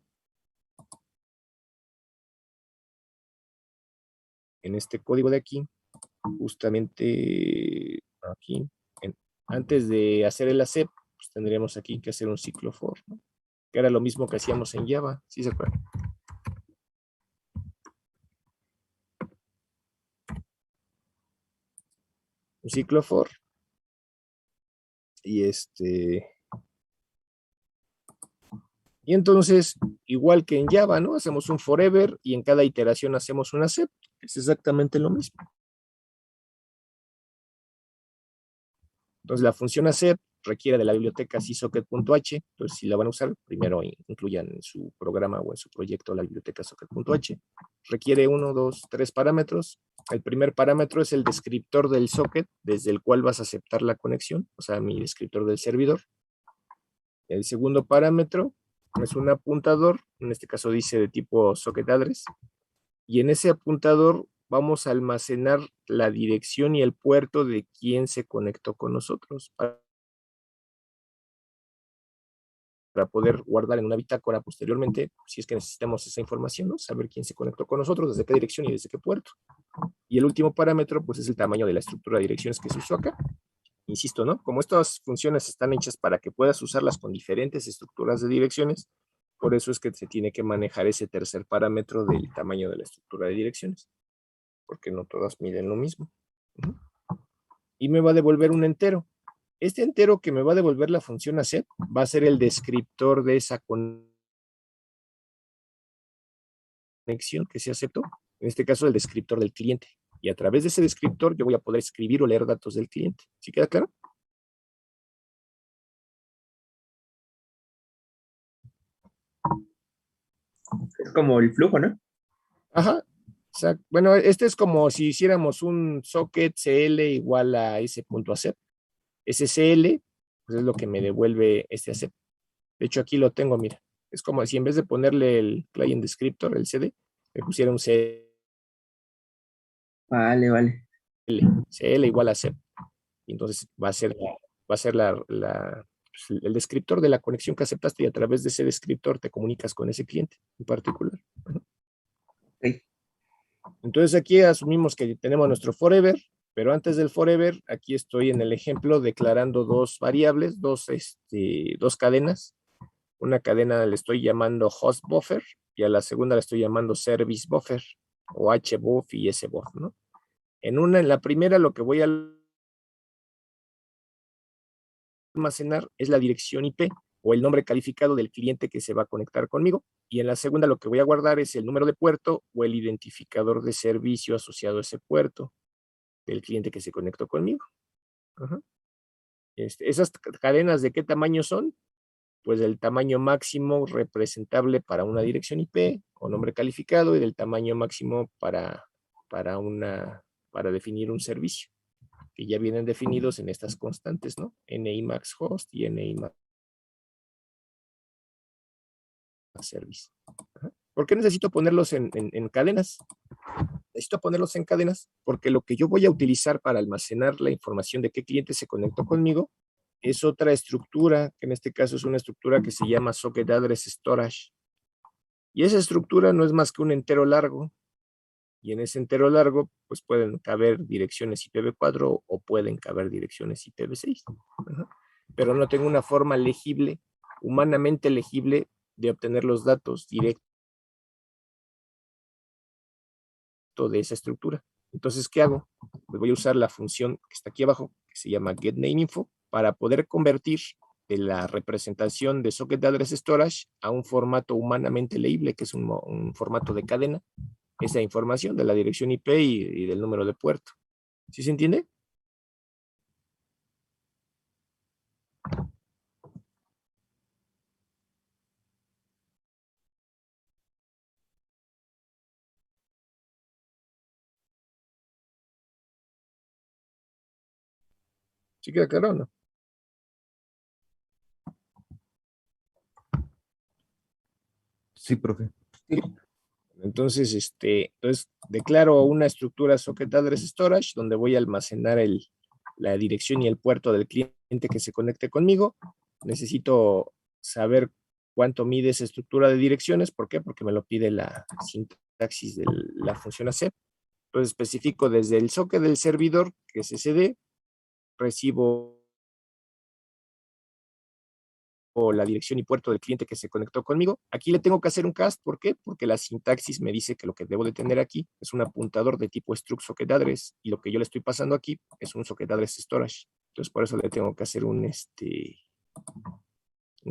en este código de aquí, justamente aquí, antes de hacer el accept, pues tendríamos aquí que hacer un ciclo for, ¿no? Que era lo mismo que hacíamos en Java, ¿sí se acuerdan? Un ciclo for, y y entonces, igual que en Java, ¿no? Hacemos un forever y en cada iteración hacemos un accept. Es exactamente lo mismo. Entonces, la función accept requiere de la biblioteca csocket.h. Entonces, si la van a usar, primero incluyan en su programa o en su proyecto la biblioteca socket.h. Requiere 1, 2, 3 parámetros. El primer parámetro es el descriptor del socket, desde el cual vas a aceptar la conexión, o sea, mi descriptor del servidor. El segundo parámetro es un apuntador, en este caso dice de tipo socket address, y en ese apuntador vamos a almacenar la dirección y el puerto de quien se conectó con nosotros para poder guardar en una bitácora posteriormente, si es que necesitamos esa información, ¿no? Saber quién se conectó con nosotros, desde qué dirección y desde qué puerto. Y el último parámetro, pues es el tamaño de la estructura de direcciones que se usó acá. Insisto, ¿no? Como estas funciones están hechas para que puedas usarlas con diferentes estructuras de direcciones, por eso es que se tiene que manejar ese tercer parámetro del tamaño de la estructura de direcciones, porque no todas miden lo mismo. Y me va a devolver un entero. Este entero que me va a devolver la función accept va a ser el descriptor de esa conexión que se aceptó, en este caso el descriptor del cliente. Y a través de ese descriptor yo voy a poder escribir o leer datos del cliente. ¿Sí queda claro? Es como el flujo, ¿no? Ajá. Exacto. Bueno, este es como si hiciéramos un socket CL igual a ese punto accept. Ese CL pues es lo que me devuelve este accept. De hecho, aquí lo tengo, mira. Es como si en vez de ponerle el client descriptor, el CD, me pusiera un CL. Vale, vale. CL igual a accept. Y entonces va a ser pues, el descriptor de la conexión que aceptaste, y a través de ese descriptor te comunicas con ese cliente en particular. Ok. Entonces aquí asumimos que tenemos nuestro forever, pero antes del forever, aquí estoy en el ejemplo declarando dos variables, dos cadenas. Una cadena le estoy llamando host buffer y a la segunda le estoy llamando service buffer o hbuf y sbuf, ¿no? En la primera lo que voy a almacenar es la dirección IP o el nombre calificado del cliente que se va a conectar conmigo. Y en la segunda lo que voy a guardar es el número de puerto o el identificador de servicio asociado a ese puerto del cliente que se conectó conmigo. Ajá. ¿Esas cadenas de qué tamaño son? Pues del tamaño máximo representable para una dirección IP o nombre calificado y del tamaño máximo para definir un servicio, que ya vienen definidos en estas constantes, ¿no? NIMAX host y NIMAX service. Ajá. ¿Por qué necesito ponerlos en cadenas? Necesito ponerlos en cadenas porque lo que yo voy a utilizar para almacenar la información de qué cliente se conectó conmigo es otra estructura, que en este caso es una estructura que se llama Socket Address Storage. Y esa estructura no es más que un entero largo. Y en ese entero largo, pues pueden caber direcciones IPv4 o pueden caber direcciones IPv6. Ajá. Pero no tengo una forma legible, humanamente legible, de obtener los datos directos de esa estructura. Entonces, ¿qué hago? Pues voy a usar la función que está aquí abajo, que se llama getNameInfo, para poder convertir de la representación de Socket Address Storage a un formato humanamente leíble, que es un formato de cadena, esa información de la dirección IP y del número de puerto. ¿Sí se entiende? ¿Sí queda claro o no? Sí, profe. Entonces, declaro una estructura Socket Address Storage donde voy a almacenar la dirección y el puerto del cliente que se conecte conmigo. Necesito saber cuánto mide esa estructura de direcciones. ¿Por qué? Porque me lo pide la sintaxis de la función accept. Entonces especifico desde el socket del servidor, que es SD, recibo la dirección y puerto del cliente que se conectó conmigo. Aquí le tengo que hacer un cast. ¿Por qué? Porque la sintaxis me dice que lo que debo de tener aquí es un apuntador de tipo struct socket address y lo que yo le estoy pasando aquí es un socket address storage. Entonces por eso le tengo que hacer un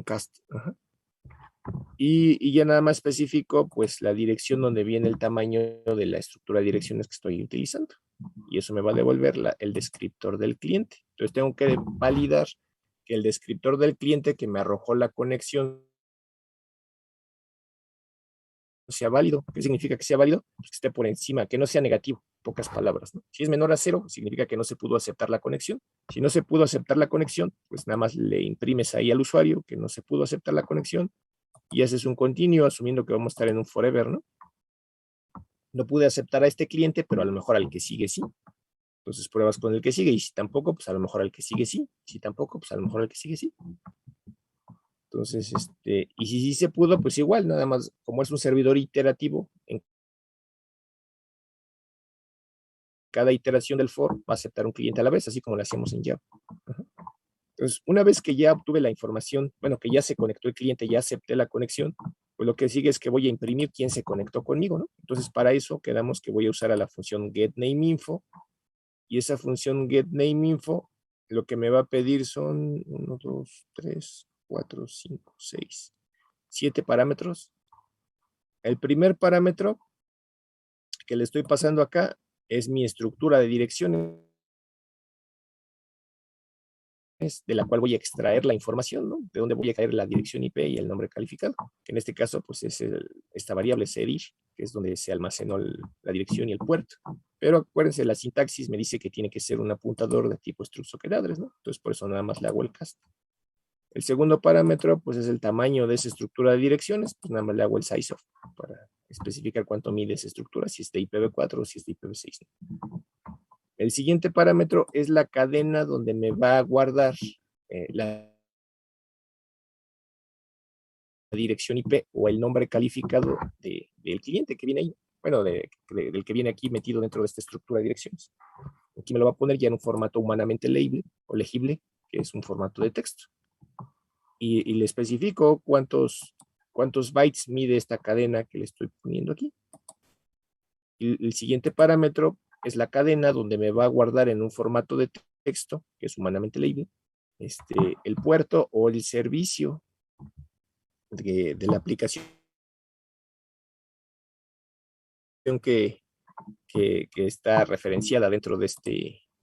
cast. Ajá. Y ya nada más específico pues la dirección donde viene el tamaño de la estructura de direcciones que estoy utilizando. Y eso me va a devolver el descriptor del cliente. Entonces tengo que validar que el descriptor del cliente que me arrojó la conexión sea válido. ¿Qué significa que sea válido? Pues que esté por encima, que no sea negativo, pocas palabras, ¿no? Si es menor a 0, significa que no se pudo aceptar la conexión. Si no se pudo aceptar la conexión, pues nada más le imprimes ahí al usuario que no se pudo aceptar la conexión y haces un continuo asumiendo que vamos a estar en un forever, ¿no? No pude aceptar a este cliente, pero a lo mejor al que sigue sí. Entonces pruebas con el que sigue y si tampoco, pues a lo mejor al que sigue sí. Si tampoco, pues a lo mejor al que sigue sí. Entonces, y si sí se pudo, pues igual, nada más, como es un servidor iterativo, en cada iteración del for va a aceptar un cliente a la vez, así como lo hacíamos en Java. Ajá. Entonces, una vez que ya obtuve la información, bueno, que ya se conectó el cliente, ya acepté la conexión, pues lo que sigue es que voy a imprimir quién se conectó conmigo, ¿no? Entonces, para eso quedamos que voy a usar a la función getNameInfo, y esa función getNameInfo lo que me va a pedir son 1, 2, 3, 4, 5, 6, 7 parámetros. El primer parámetro que le estoy pasando acá es mi estructura de direcciones de la cual voy a extraer la información, ¿no? De dónde voy a caer la dirección IP y el nombre calificado, que en este caso pues es esta variable sedir, que es donde se almacenó la dirección y el puerto. Pero acuérdense, la sintaxis me dice que tiene que ser un apuntador de tipo struct socket address, ¿no? Entonces por eso nada más le hago el cast. El segundo parámetro pues es el tamaño de esa estructura de direcciones, pues nada más le hago el size of para especificar cuánto mide esa estructura, si es de IPv4 o si es de IPv6, ¿no? El siguiente parámetro es la cadena donde me va a guardar la dirección IP o el nombre calificado del cliente que viene ahí. Bueno, del que viene aquí metido dentro de esta estructura de direcciones. Aquí me lo va a poner ya en un formato humanamente leíble o legible, que es un formato de texto. Y le especifico cuántos bytes mide esta cadena que le estoy poniendo aquí. Y el siguiente parámetro es la cadena donde me va a guardar en un formato de texto, que es humanamente leíble, el puerto o el servicio de la aplicación que está referenciada dentro de esta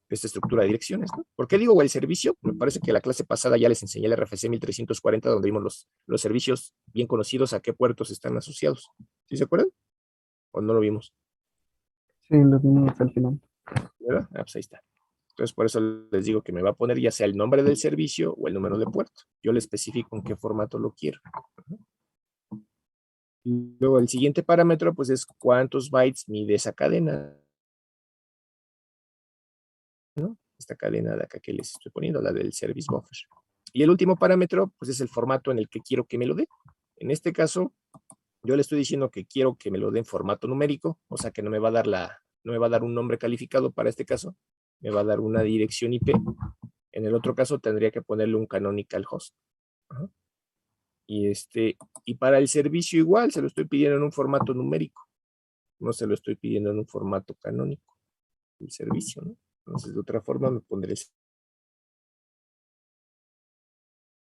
estructura de direcciones, ¿no? ¿Por qué digo el servicio? Me parece que la clase pasada ya les enseñé el RFC 1340, donde vimos los servicios bien conocidos, a qué puertos están asociados. ¿Sí se acuerdan? ¿O no lo vimos? Sí, lo vimos hasta el final. ¿Verdad? Ah, pues ahí está. Entonces, por eso les digo que me va a poner ya sea el nombre del servicio o el número de puerto. Yo le especifico en qué formato lo quiero. Y luego el siguiente parámetro, pues es cuántos bytes mide esa cadena, ¿no? Esta cadena de acá que les estoy poniendo, la del service buffer. Y el último parámetro, pues es el formato en el que quiero que me lo dé. En este caso, yo le estoy diciendo que quiero que me lo dé en formato numérico, o sea que no me va a dar no me va a dar un nombre calificado para este caso, me va a dar una dirección IP. En el otro caso tendría que ponerle un canonical host. Ajá. Y para el servicio igual, se lo estoy pidiendo en un formato numérico. No se lo estoy pidiendo en un formato canónico. El servicio, ¿no? Entonces, de otra forma me pondré el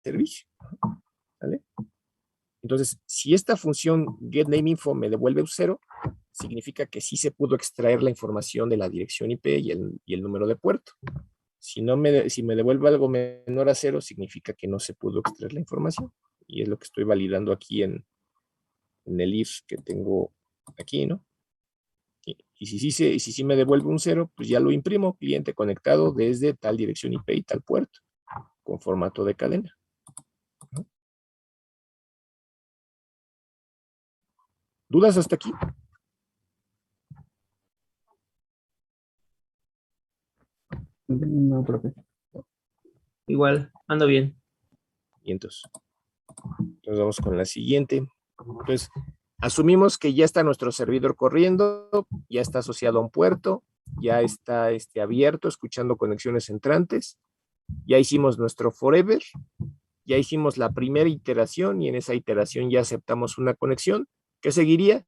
servicio. ¿Vale? Entonces, si esta función getNameInfo me devuelve un 0, significa que sí se pudo extraer la información de la dirección IP y el número de puerto. Si me devuelve algo menor a 0, significa que no se pudo extraer la información. Y es lo que estoy validando aquí en el if que tengo aquí, ¿no? Y si sí me devuelve un 0, pues ya lo imprimo, cliente conectado desde tal dirección IP y tal puerto, con formato de cadena. ¿No? ¿Dudas hasta aquí? No, profe. Igual, ando bien. Y entonces vamos con la siguiente. Entonces, asumimos que ya está nuestro servidor corriendo, ya está asociado a un puerto, ya está abierto, escuchando conexiones entrantes, ya hicimos nuestro forever, ya hicimos la primera iteración y en esa iteración ya aceptamos una conexión. ¿Qué seguiría?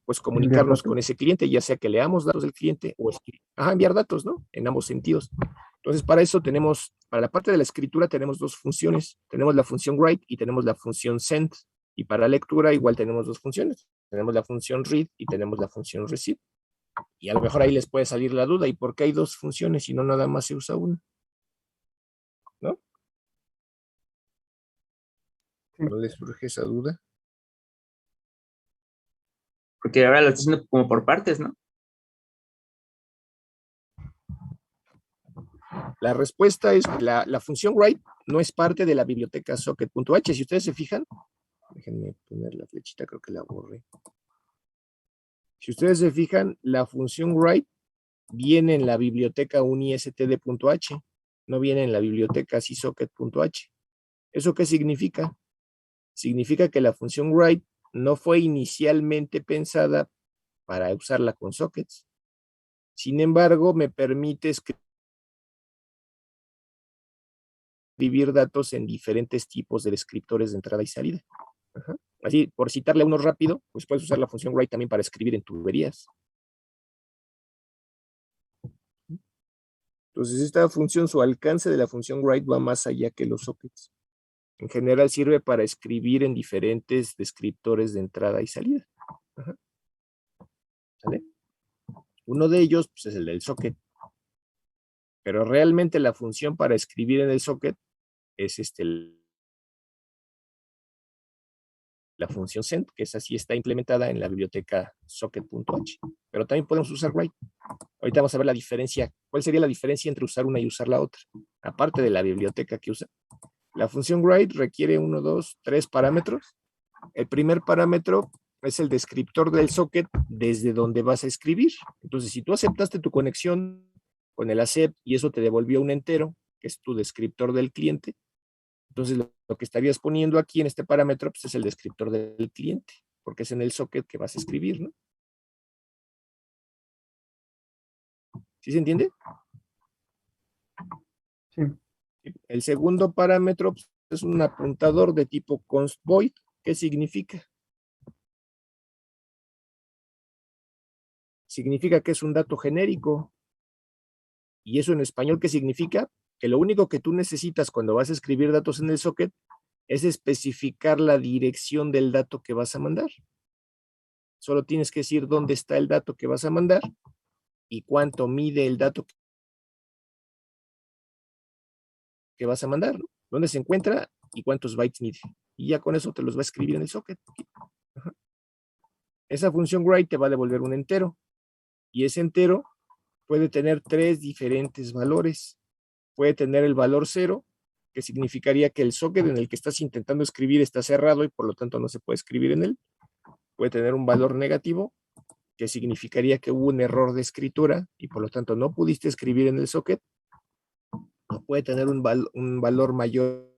Pues comunicarnos con ese cliente, ya sea que leamos datos del cliente o enviar datos, ¿no? En ambos sentidos. Entonces, para eso para la parte de la escritura tenemos dos funciones. Tenemos la función write y tenemos la función send. Y para lectura igual tenemos dos funciones. Tenemos la función read y tenemos la función receive. Y a lo mejor ahí les puede salir la duda. ¿Y por qué hay dos funciones y no nada más se usa una? ¿No? ¿No les surge esa duda? Porque ahora lo estoy haciendo como por partes, ¿no? La respuesta es que la función write no es parte de la biblioteca socket.h. Si ustedes se fijan, déjenme poner la flechita, creo que la borré. Si ustedes se fijan, la función write viene en la biblioteca unistd.h, no viene en la biblioteca csocket.h. ¿Eso qué significa? Significa que la función write no fue inicialmente pensada para usarla con sockets. Sin embargo, me permite escribir datos en diferentes tipos de descriptores de entrada y salida. Ajá. Así, por citarle a uno rápido, pues puedes usar la función write también para escribir en tuberías. Entonces, esta función, su alcance de la función write va más allá que los sockets. En general sirve para escribir en diferentes descriptores de entrada y salida. Ajá. ¿Sale? Uno de ellos pues, es el del socket. Pero realmente la función para escribir en el socket es la función send, que es así, está implementada en la biblioteca socket.h. Pero también podemos usar write. Ahorita vamos a ver la diferencia. ¿Cuál sería la diferencia entre usar una y usar la otra? Aparte de la biblioteca que usa. La función write requiere 1, 2, 3 parámetros. El primer parámetro es el descriptor del socket desde donde vas a escribir. Entonces, si tú aceptaste tu conexión con el accept y eso te devolvió un entero, que es tu descriptor del cliente, entonces lo que estarías poniendo aquí en este parámetro pues, es el descriptor del cliente, porque es en el socket que vas a escribir, ¿no? ¿Sí se entiende? Sí. El segundo parámetro pues, es un apuntador de tipo const void. ¿Qué significa? Significa que es un dato genérico ¿Y eso en español qué significa? Que lo único que tú necesitas cuando vas a escribir datos en el socket es especificar la dirección del dato que vas a mandar. Solo tienes que decir dónde está el dato que vas a mandar y cuánto mide el dato que vas a mandar, ¿no? Dónde se encuentra y cuántos bytes mide. Y ya con eso te los va a escribir en el socket. Ajá. Esa función write te va a devolver un entero. Y ese entero puede tener 3 diferentes valores. Puede tener el valor 0, que significaría que el socket en el que estás intentando escribir está cerrado y por lo tanto no se puede escribir en él. Puede tener un valor negativo, que significaría que hubo un error de escritura y por lo tanto no pudiste escribir en el socket. O puede tener un valor mayor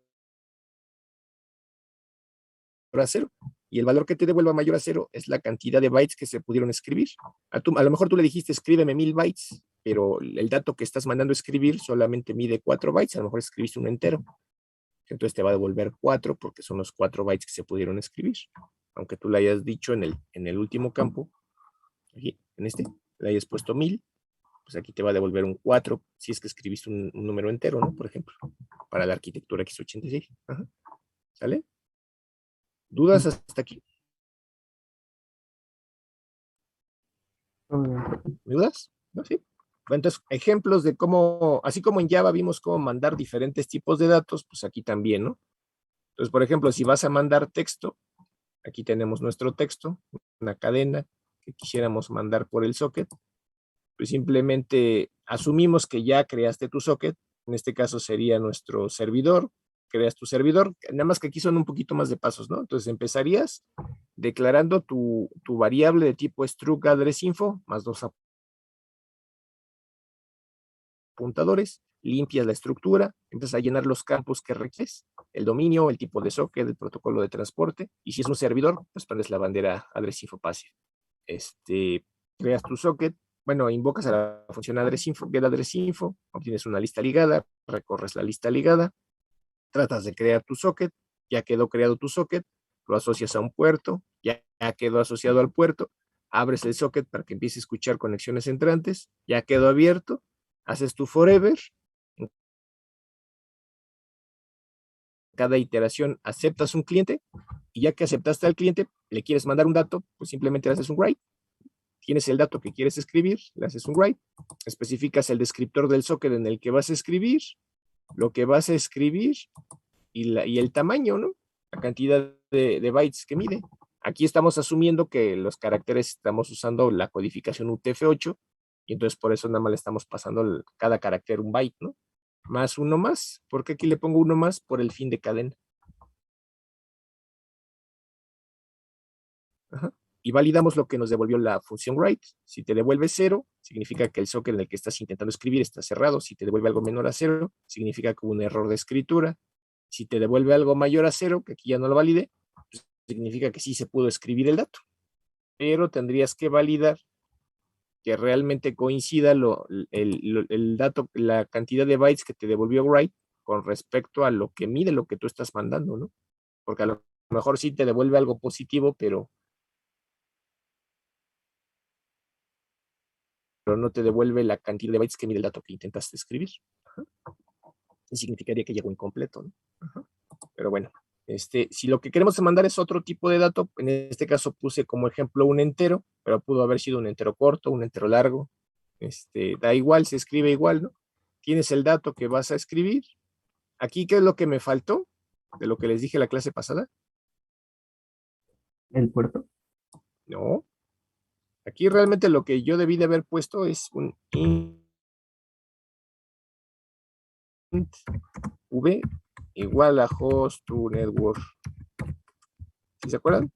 a 0. Y el valor que te devuelva mayor a 0 es la cantidad de bytes que se pudieron escribir. A lo mejor tú le dijiste, escríbeme 1000 bytes, pero el dato que estás mandando a escribir solamente mide 4 bytes, a lo mejor escribiste un entero. Entonces te va a devolver 4 porque son los 4 bytes que se pudieron escribir. Aunque tú le hayas dicho en el último campo, aquí, en este, le hayas puesto 1000, pues aquí te va a devolver un 4 si es que escribiste un número entero, ¿no? Por ejemplo, para la arquitectura x86. Ajá. ¿Sale? ¿Dudas hasta aquí? Todo bien, profe. ¿Dudas? ¿No? Sí. Entonces, ejemplos de cómo, así como en Java vimos cómo mandar diferentes tipos de datos, pues aquí también, ¿no? Entonces, por ejemplo, si vas a mandar texto, aquí tenemos nuestro texto, una cadena que quisiéramos mandar por el socket, pues simplemente asumimos que ya creaste tu socket, en este caso sería nuestro servidor, creas tu servidor, nada más que aquí son un poquito más de pasos, ¿no? Entonces empezarías declarando tu variable de tipo struct address info más 2 apuntadores, limpias la estructura, empiezas a llenar los campos que requieres, el dominio, el tipo de socket, el protocolo de transporte, y si es un servidor, pues pones la bandera address info passive. Creas tu socket, bueno, invocas a la función address info, get address info, obtienes una lista ligada, recorres la lista ligada, tratas de crear tu socket, ya quedó creado tu socket, lo asocias a un puerto, ya quedó asociado al puerto, abres el socket para que empiece a escuchar conexiones entrantes, ya quedó abierto, haces tu forever, en cada iteración aceptas un cliente, y ya que aceptaste al cliente, le quieres mandar un dato, pues simplemente le haces un write. Tienes el dato que quieres escribir, le haces un write, especificas el descriptor del socket en el que vas a escribir, lo que vas a escribir y el tamaño, ¿no? La cantidad de bytes que mide. Aquí estamos asumiendo que los caracteres estamos usando la codificación UTF-8 y entonces por eso nada más le estamos pasando cada carácter un byte, ¿no? Más uno más. ¿Por qué aquí le pongo uno más? Por el fin de cadena. Ajá. Y validamos lo que nos devolvió la función write. Si te devuelve 0, significa que el socket en el que estás intentando escribir está cerrado. Si te devuelve algo menor a 0, significa que hubo un error de escritura. Si te devuelve algo mayor a 0, que aquí ya no lo valide, pues significa que sí se pudo escribir el dato. Pero tendrías que validar que realmente coincida el dato, la cantidad de bytes que te devolvió write con respecto a lo que mide lo que tú estás mandando, ¿no? Porque a lo mejor sí te devuelve algo positivo, pero no te devuelve la cantidad de bytes que mide el dato que intentaste escribir. Ajá. Y significaría que llegó incompleto, ¿no? Ajá. Pero bueno, si lo que queremos mandar es otro tipo de dato, en este caso puse como ejemplo un entero, pero pudo haber sido un entero corto, un entero largo. Da igual, se escribe igual, ¿no? Tienes el dato que vas a escribir. Aquí, ¿qué es lo que me faltó de lo que les dije la clase pasada? El puerto. No. Aquí realmente lo que yo debí de haber puesto es un int v igual a host to network. ¿Sí se acuerdan?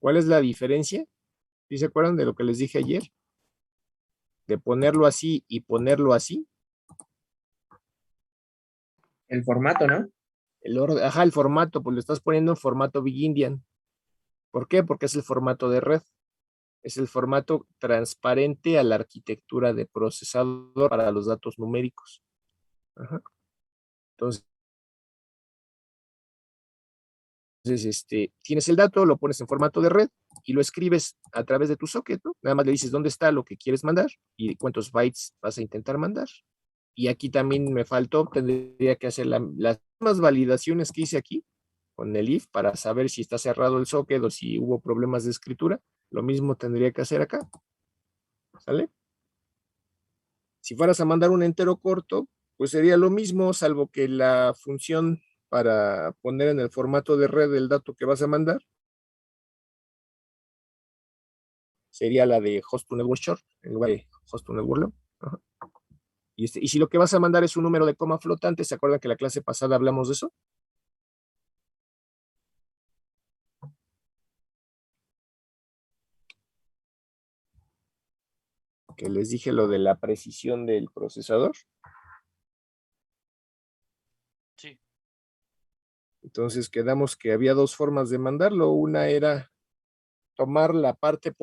¿Cuál es la diferencia? ¿Sí se acuerdan de lo que les dije ayer? De ponerlo así y ponerlo así. El formato, ¿no? El formato, pues lo estás poniendo en formato Big Indian. ¿Por qué? Porque es el formato de red. Es el formato transparente a la arquitectura de procesador para los datos numéricos. Ajá. Entonces, tienes el dato, lo pones en formato de red y lo escribes a través de tu socket, ¿no? Nada más le dices dónde está lo que quieres mandar y cuántos bytes vas a intentar mandar. Y aquí también me faltó, tendría que hacer las mismas validaciones que hice aquí con el if para saber si está cerrado el socket o si hubo problemas de escritura. Lo mismo tendría que hacer acá. ¿Sale? Si fueras a mandar un entero corto, pues sería lo mismo, salvo que la función para poner en el formato de red el dato que vas a mandar sería la de host to network short, en lugar de host to network long. Ajá. Y si lo que vas a mandar es un número de coma flotante, ¿se acuerdan que la clase pasada hablamos de eso? Que les dije lo de la precisión del procesador. Sí. Entonces quedamos que había dos formas de mandarlo. Una era tomar la parte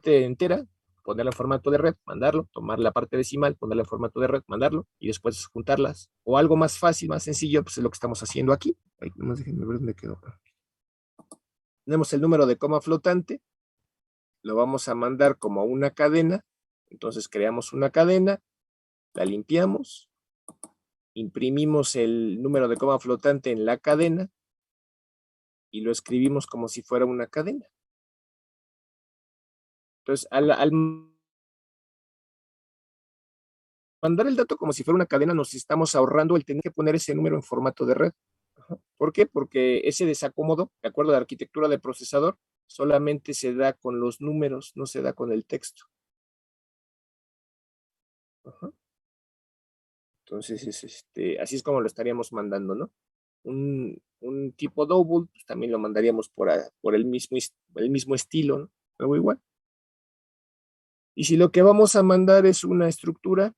entera, ponerla en formato de red, mandarlo, tomar la parte decimal, ponerla en formato de red, mandarlo, y después juntarlas. O algo más fácil, más sencillo, pues es lo que estamos haciendo aquí. Ay, nomás déjenme ver dónde quedó. Tenemos el número de coma flotante, lo vamos a mandar como una cadena, entonces creamos una cadena, la limpiamos, imprimimos el número de coma flotante en la cadena y lo escribimos como si fuera una cadena. Entonces, al mandar el dato como si fuera una cadena, nos estamos ahorrando el tener que poner ese número en formato de red. ¿Por qué? Porque ese desacomodo, de acuerdo a la arquitectura del procesador, solamente se da con los números, no se da con el texto. Ajá. Entonces, así es como lo estaríamos mandando, ¿no? Un tipo double, pues también lo mandaríamos por el mismo estilo, ¿no? Algo igual. Y si lo que vamos a mandar es una estructura,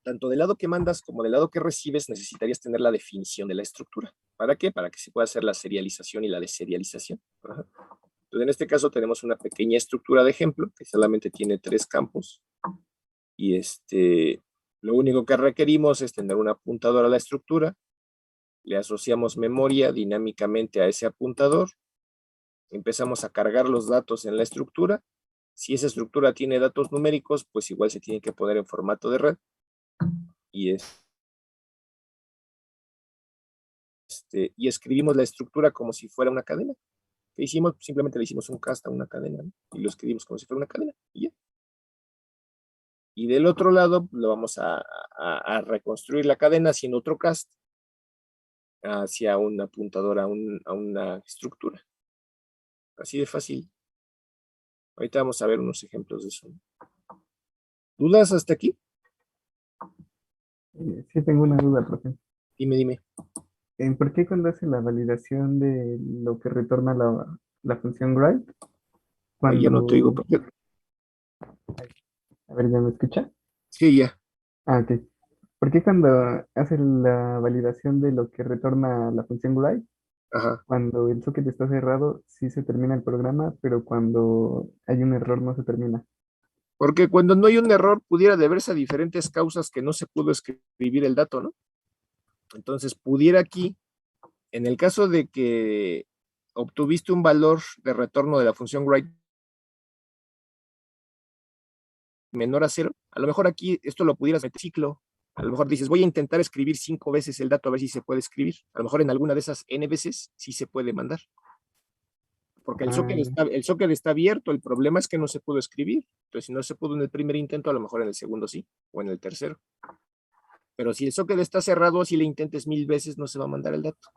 tanto del lado que mandas como del lado que recibes, necesitarías tener la definición de la estructura. ¿Para qué? Para que se pueda hacer la serialización y la deserialización. Ajá. Entonces, en este caso tenemos una pequeña estructura de ejemplo que solamente tiene 3 campos. Y lo único que requerimos es tener un apuntador a la estructura. Le asociamos memoria dinámicamente a ese apuntador. Empezamos a cargar los datos en la estructura. Si esa estructura tiene datos numéricos, pues igual se tiene que poner en formato de red. Y y escribimos la estructura como si fuera una cadena. ¿Qué hicimos? Simplemente le hicimos un cast a una cadena, ¿no? Y lo escribimos como si fuera una cadena. Y ya. Y del otro lado lo vamos a reconstruir la cadena haciendo otro cast hacia un apuntador a una estructura. Así de fácil. Ahorita vamos a ver unos ejemplos de eso. ¿Dudas hasta aquí? Sí, tengo una duda, profe. Dime. ¿Por qué cuando hace la validación de lo que retorna la función write, Ahí ya no te digo. cuando... A ver, ¿ya me escucha? Sí, ya. Ah, ok. ¿Por qué cuando hace la validación de lo que retorna la función write, Ajá. cuando el socket está cerrado, sí se termina el programa, pero cuando hay un error no se termina? Porque cuando no hay un error, pudiera deberse a diferentes causas que no se pudo escribir el dato, ¿no? Entonces, pudiera aquí, en el caso de que obtuviste un valor de retorno de la función write menor a 0, a lo mejor aquí esto lo pudieras meter en ciclo. A lo mejor dices, voy a intentar escribir 5 veces el dato a ver si se puede escribir. A lo mejor en alguna de esas n veces sí se puede mandar. Porque el socket está abierto, el problema es que no se pudo escribir. Entonces, si no se pudo en el primer intento, a lo mejor en el segundo sí, o en el tercero. Pero si el socket está cerrado, si le intentes 1000 veces, no se va a mandar el dato.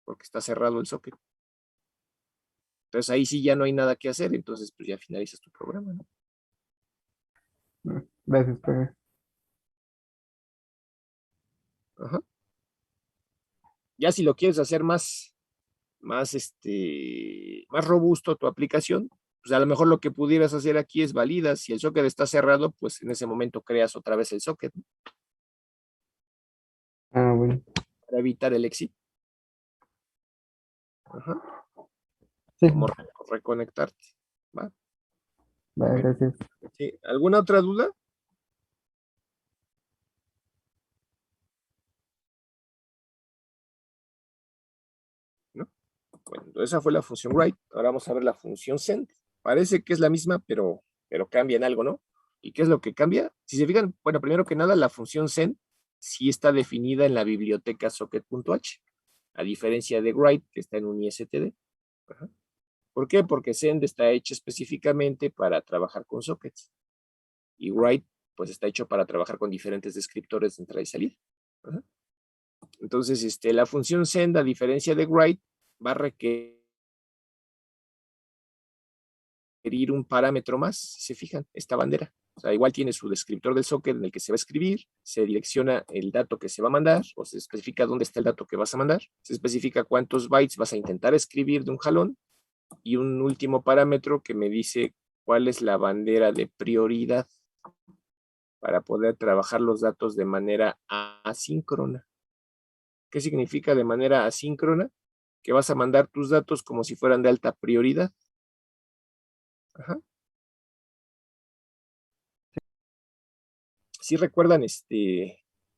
Porque está cerrado el socket. Entonces ahí sí ya no hay nada que hacer, entonces pues ya finalizas tu programa, ¿no? Gracias, profe. Ajá. Ya si lo quieres hacer más robusto tu aplicación, pues a lo mejor lo que pudieras hacer aquí es validar. Si el socket está cerrado, pues en ese momento creas otra vez el socket, ¿no? Ah, bueno. Para evitar el exit. Ajá. Sí, Como reconectarte. ¿Va? va, gracias. ¿Sí? ¿Alguna otra duda? Bueno, entonces esa fue la función write. Ahora vamos a ver la función send. Parece que es la misma, pero cambia en algo, ¿no? ¿Y qué es lo que cambia? Si se fijan, bueno, primero que nada, la función send sí está definida en la biblioteca socket.h, a diferencia de write, que está en un ISTD. Ajá. ¿Por qué? Porque send está hecho específicamente para trabajar con sockets. Y write, pues está hecho para trabajar con diferentes descriptores de entrada y salida. Ajá. Entonces, la función send, a diferencia de write, va a requerir un parámetro más, si se fijan, esta bandera. O sea, igual tiene su descriptor del socket en el que se va a escribir, se direcciona el dato que se va a mandar, o se especifica dónde está el dato que vas a mandar, se especifica cuántos bytes vas a intentar escribir de un jalón, y un último parámetro que me dice cuál es la bandera de prioridad para poder trabajar los datos de manera asíncrona. ¿Qué significa de manera asíncrona? Que vas a mandar tus datos como si fueran de alta prioridad. Ajá. ¿Sí recuerdan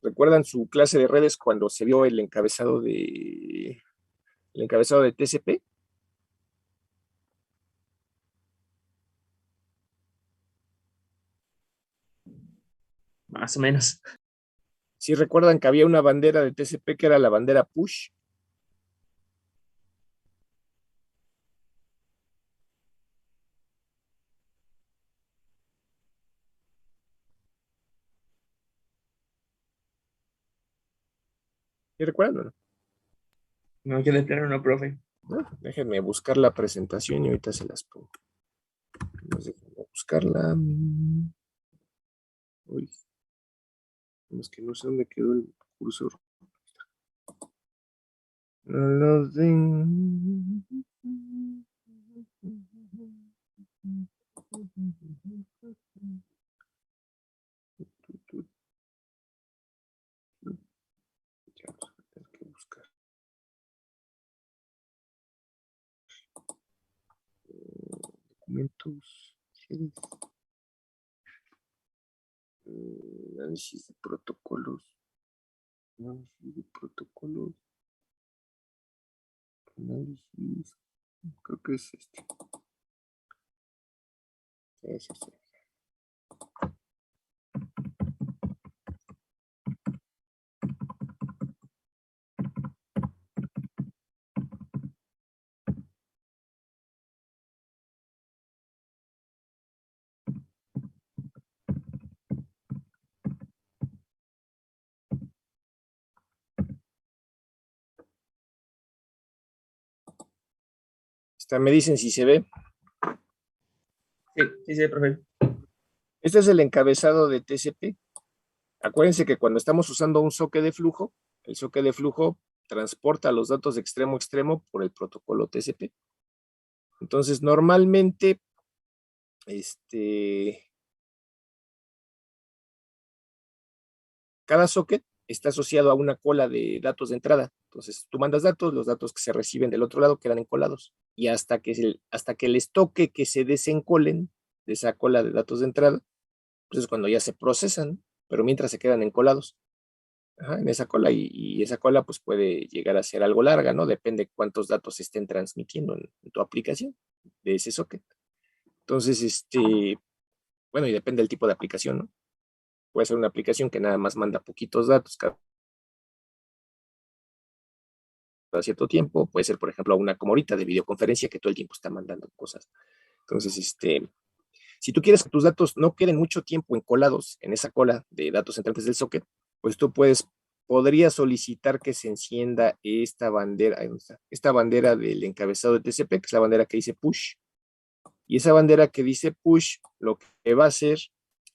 recuerdan su clase de redes cuando se vio el encabezado de TCP? Más o menos. ¿Sí recuerdan que había una bandera de TCP que era la bandera push? ¿Sí recuerdan o no? No, yo de plano no, profe. Déjenme buscar la presentación y ahorita se las pongo. Déjenme buscarla. Uy, es que no sé dónde quedó el cursor. Ya vamos a tener que buscar. Documentos. Análisis de protocolos. Análisis de protocolos. Análisis. Creo que es este. Es este. Me dicen si se ve. Sí, profe. Este es el encabezado de TCP. Acuérdense que cuando estamos usando un socket de flujo, el socket de flujo transporta los datos de extremo a extremo por el protocolo TCP. Entonces, normalmente, cada socket está asociado a una cola de datos de entrada. Entonces, tú mandas datos, los datos que se reciben del otro lado quedan encolados. Y hasta que les toque que se desencolen de esa cola de datos de entrada, pues es cuando ya se procesan, pero mientras se quedan encolados. Ajá, en esa cola, y esa cola pues puede llegar a ser algo larga, ¿no? Depende cuántos datos se estén transmitiendo en tu aplicación de ese socket. Entonces, bueno, y depende del tipo de aplicación, ¿no? Puede ser una aplicación que nada más manda poquitos datos cada cierto tiempo. Puede ser, por ejemplo, una como ahorita de videoconferencia que todo el tiempo está mandando cosas. Entonces, si tú quieres que tus datos no queden mucho tiempo encolados en esa cola de datos entrantes del socket, pues tú podrías solicitar que se encienda esta bandera, ahí está, esta bandera del encabezado de TCP, que es la bandera que dice push. Y esa bandera que dice push, lo que va a hacer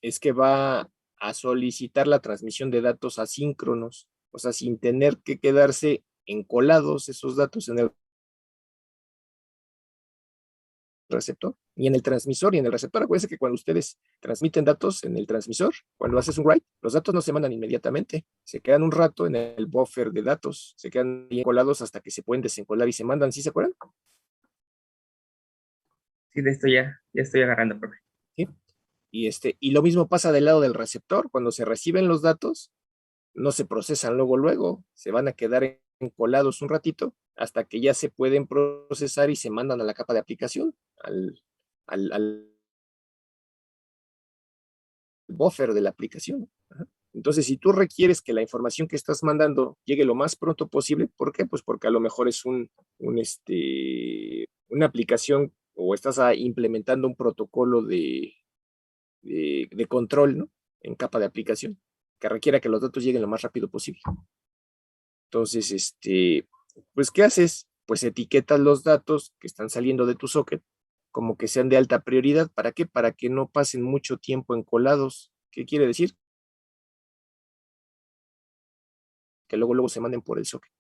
es que va a solicitar la transmisión de datos asíncronos, o sea, sin tener que quedarse encolados esos datos en el receptor y en el transmisor y en el receptor. Acuérdense que cuando ustedes transmiten datos en el transmisor, cuando haces un write, los datos no se mandan inmediatamente, se quedan un rato en el buffer de datos, se quedan encolados hasta que se pueden desencolar y se mandan. ¿Sí se acuerdan? Sí, de esto ya estoy agarrando, profe. ¿Sí? Y lo mismo pasa del lado del receptor. Cuando se reciben los datos, no se procesan luego, se van a quedar colados un ratito hasta que ya se pueden procesar y se mandan a la capa de aplicación, al buffer de la aplicación. Ajá. Entonces, si tú requieres que la información que estás mandando llegue lo más pronto posible, ¿por qué? Pues porque a lo mejor es una aplicación o estás implementando un protocolo de control, ¿no? En capa de aplicación, que requiera que los datos lleguen lo más rápido posible. Entonces, pues, ¿qué haces? Pues etiquetas los datos que están saliendo de tu socket como que sean de alta prioridad. ¿Para qué? Para que no pasen mucho tiempo encolados. ¿Qué quiere decir? Que luego se manden por el socket.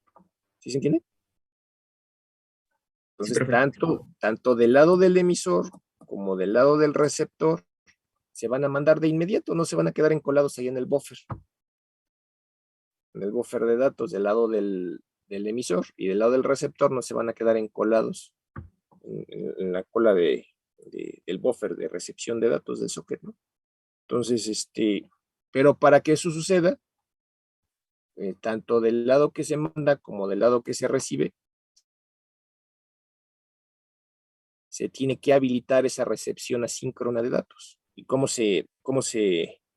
¿Sí se entiende? Sí, Entonces, profe. tanto del lado del emisor como del lado del receptor se van a mandar de inmediato, no se van a quedar encolados ahí en el buffer. En el buffer de datos del lado del emisor y del lado del receptor no se van a quedar encolados en la cola del buffer de recepción de datos del socket, ¿no? Entonces, pero para que eso suceda, tanto del lado que se manda como del lado que se recibe, se tiene que habilitar esa recepción asíncrona de datos. ¿Y cómo se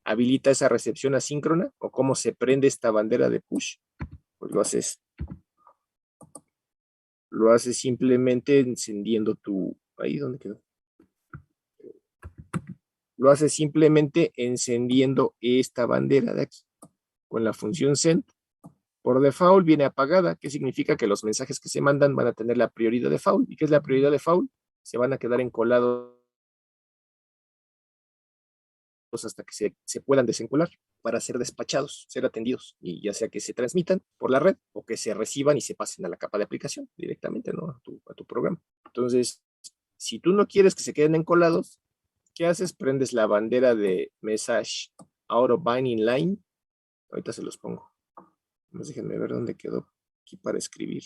habilita esa recepción asíncrona? ¿O cómo se prende esta bandera de push? Pues lo haces simplemente encendiendo ahí donde quedó. Lo haces simplemente encendiendo esta bandera de aquí. Con la función send, por default viene apagada, que significa que los mensajes que se mandan van a tener la prioridad default. ¿Y qué es la prioridad default? Se van a quedar encolados hasta que se puedan desencolar para ser despachados, ser atendidos, y ya sea que se transmitan por la red o que se reciban y se pasen a la capa de aplicación directamente, ¿no? a tu programa. Entonces, si tú no quieres que se queden encolados, ¿qué haces? Prendes la bandera de message out of binding line. Ahorita se los pongo. Déjenme ver dónde quedó aquí para escribir.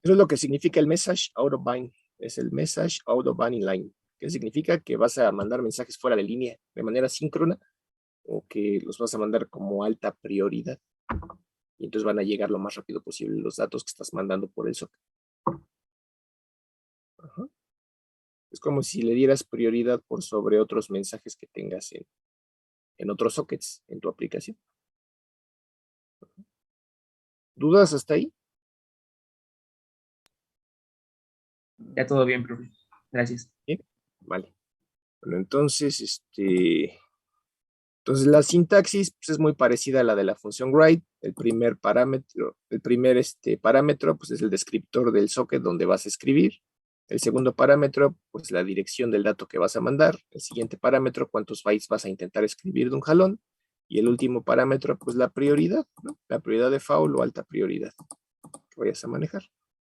Eso es lo que significa el message out of bind. Es el message out of binding line. ¿Qué significa? Que vas a mandar mensajes fuera de línea de manera síncrona o que los vas a mandar como alta prioridad. Y entonces van a llegar lo más rápido posible los datos que estás mandando por el socket. Ajá. Es como si le dieras prioridad por sobre otros mensajes que tengas en otros sockets en tu aplicación. ¿Dudas hasta ahí? Ya todo bien, profe. Gracias. ¿Sí? Vale. Bueno, entonces, entonces la sintaxis pues, es muy parecida a la de la función write. El primer parámetro pues, es el descriptor del socket donde vas a escribir. El segundo parámetro, pues la dirección del dato que vas a mandar. El siguiente parámetro, cuántos bytes vas a intentar escribir de un jalón. Y el último parámetro, pues la prioridad, ¿no? La prioridad default o alta prioridad que vayas a manejar.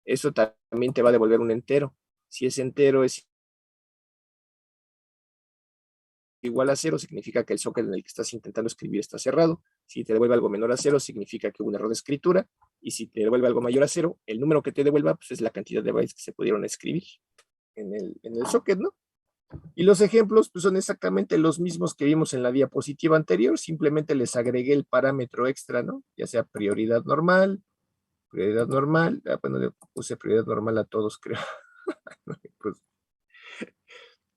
Eso también te va a devolver un entero. Si ese entero es igual a 0, significa que el socket en el que estás intentando escribir está cerrado. Si te devuelve algo menor a 0, significa que hubo un error de escritura. Y si te devuelve algo mayor a 0, el número que te devuelva pues, es la cantidad de bytes que se pudieron escribir en el socket, ¿no? Y los ejemplos pues, son exactamente los mismos que vimos en la diapositiva anterior, simplemente les agregué el parámetro extra, ¿no? Ya sea prioridad normal, bueno, le puse prioridad normal a todos, creo. Pues,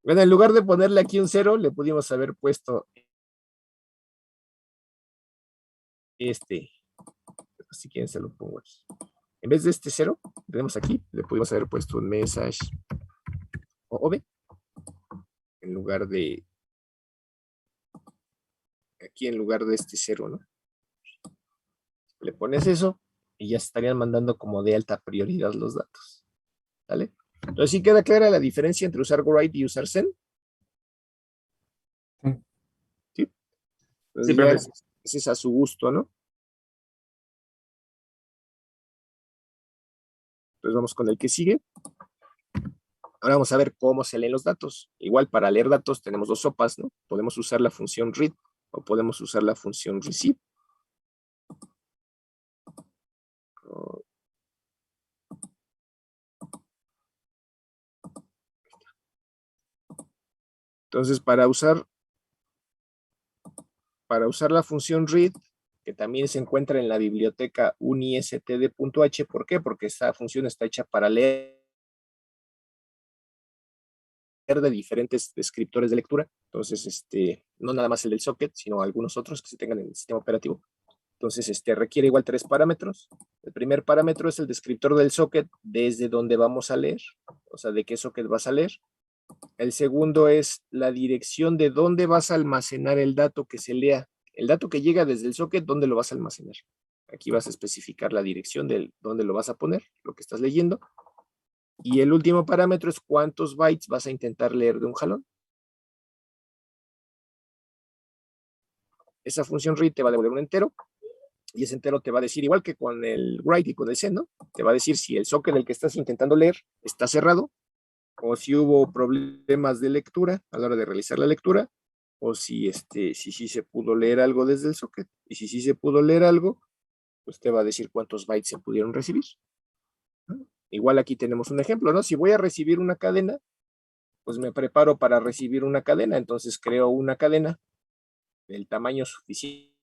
bueno, en lugar de ponerle aquí un 0, le pudimos haber puesto si quieren se lo pongo aquí. En vez de este 0, tenemos aquí, le pudimos haber puesto un message OV en lugar de aquí en lugar de este 0, ¿no? Le pones eso y ya estarían mandando como de alta prioridad los datos. ¿Vale? Entonces, ¿sí queda clara la diferencia entre usar write y usar send? Sí. Entonces Sí, ya profe. es a su gusto, ¿no? Entonces vamos con el que sigue. Ahora vamos a ver cómo se leen los datos. Igual para leer datos tenemos dos sopas, ¿no? Podemos usar la función read o podemos usar la función receive. Entonces, para usar la función read, que también se encuentra en la biblioteca unistd.h, ¿por qué? Porque esta función está hecha para leer de diferentes descriptores de lectura. Entonces, no nada más el del socket, sino algunos otros que se tengan en el sistema operativo. Entonces, requiere igual 3 parámetros. El primer parámetro es el descriptor del socket desde donde vamos a leer, o sea, de qué socket vas a leer. El segundo es la dirección de dónde vas a almacenar el dato que se lea. El dato que llega desde el socket, ¿dónde lo vas a almacenar? Aquí vas a especificar la dirección de dónde lo vas a poner, lo que estás leyendo. Y el último parámetro es cuántos bytes vas a intentar leer de un jalón. Esa función read te va a devolver un entero, y ese entero te va a decir, igual que con el write y con el send, ¿no? Te va a decir si el socket del que estás intentando leer está cerrado, o si hubo problemas de lectura a la hora de realizar la lectura, o si sí se pudo leer algo desde el socket. Y si sí se pudo leer algo, pues te va a decir cuántos bytes se pudieron recibir. Igual aquí tenemos un ejemplo, ¿no? Si voy a recibir una cadena, pues me preparo para recibir una cadena, entonces creo una cadena del tamaño suficientemente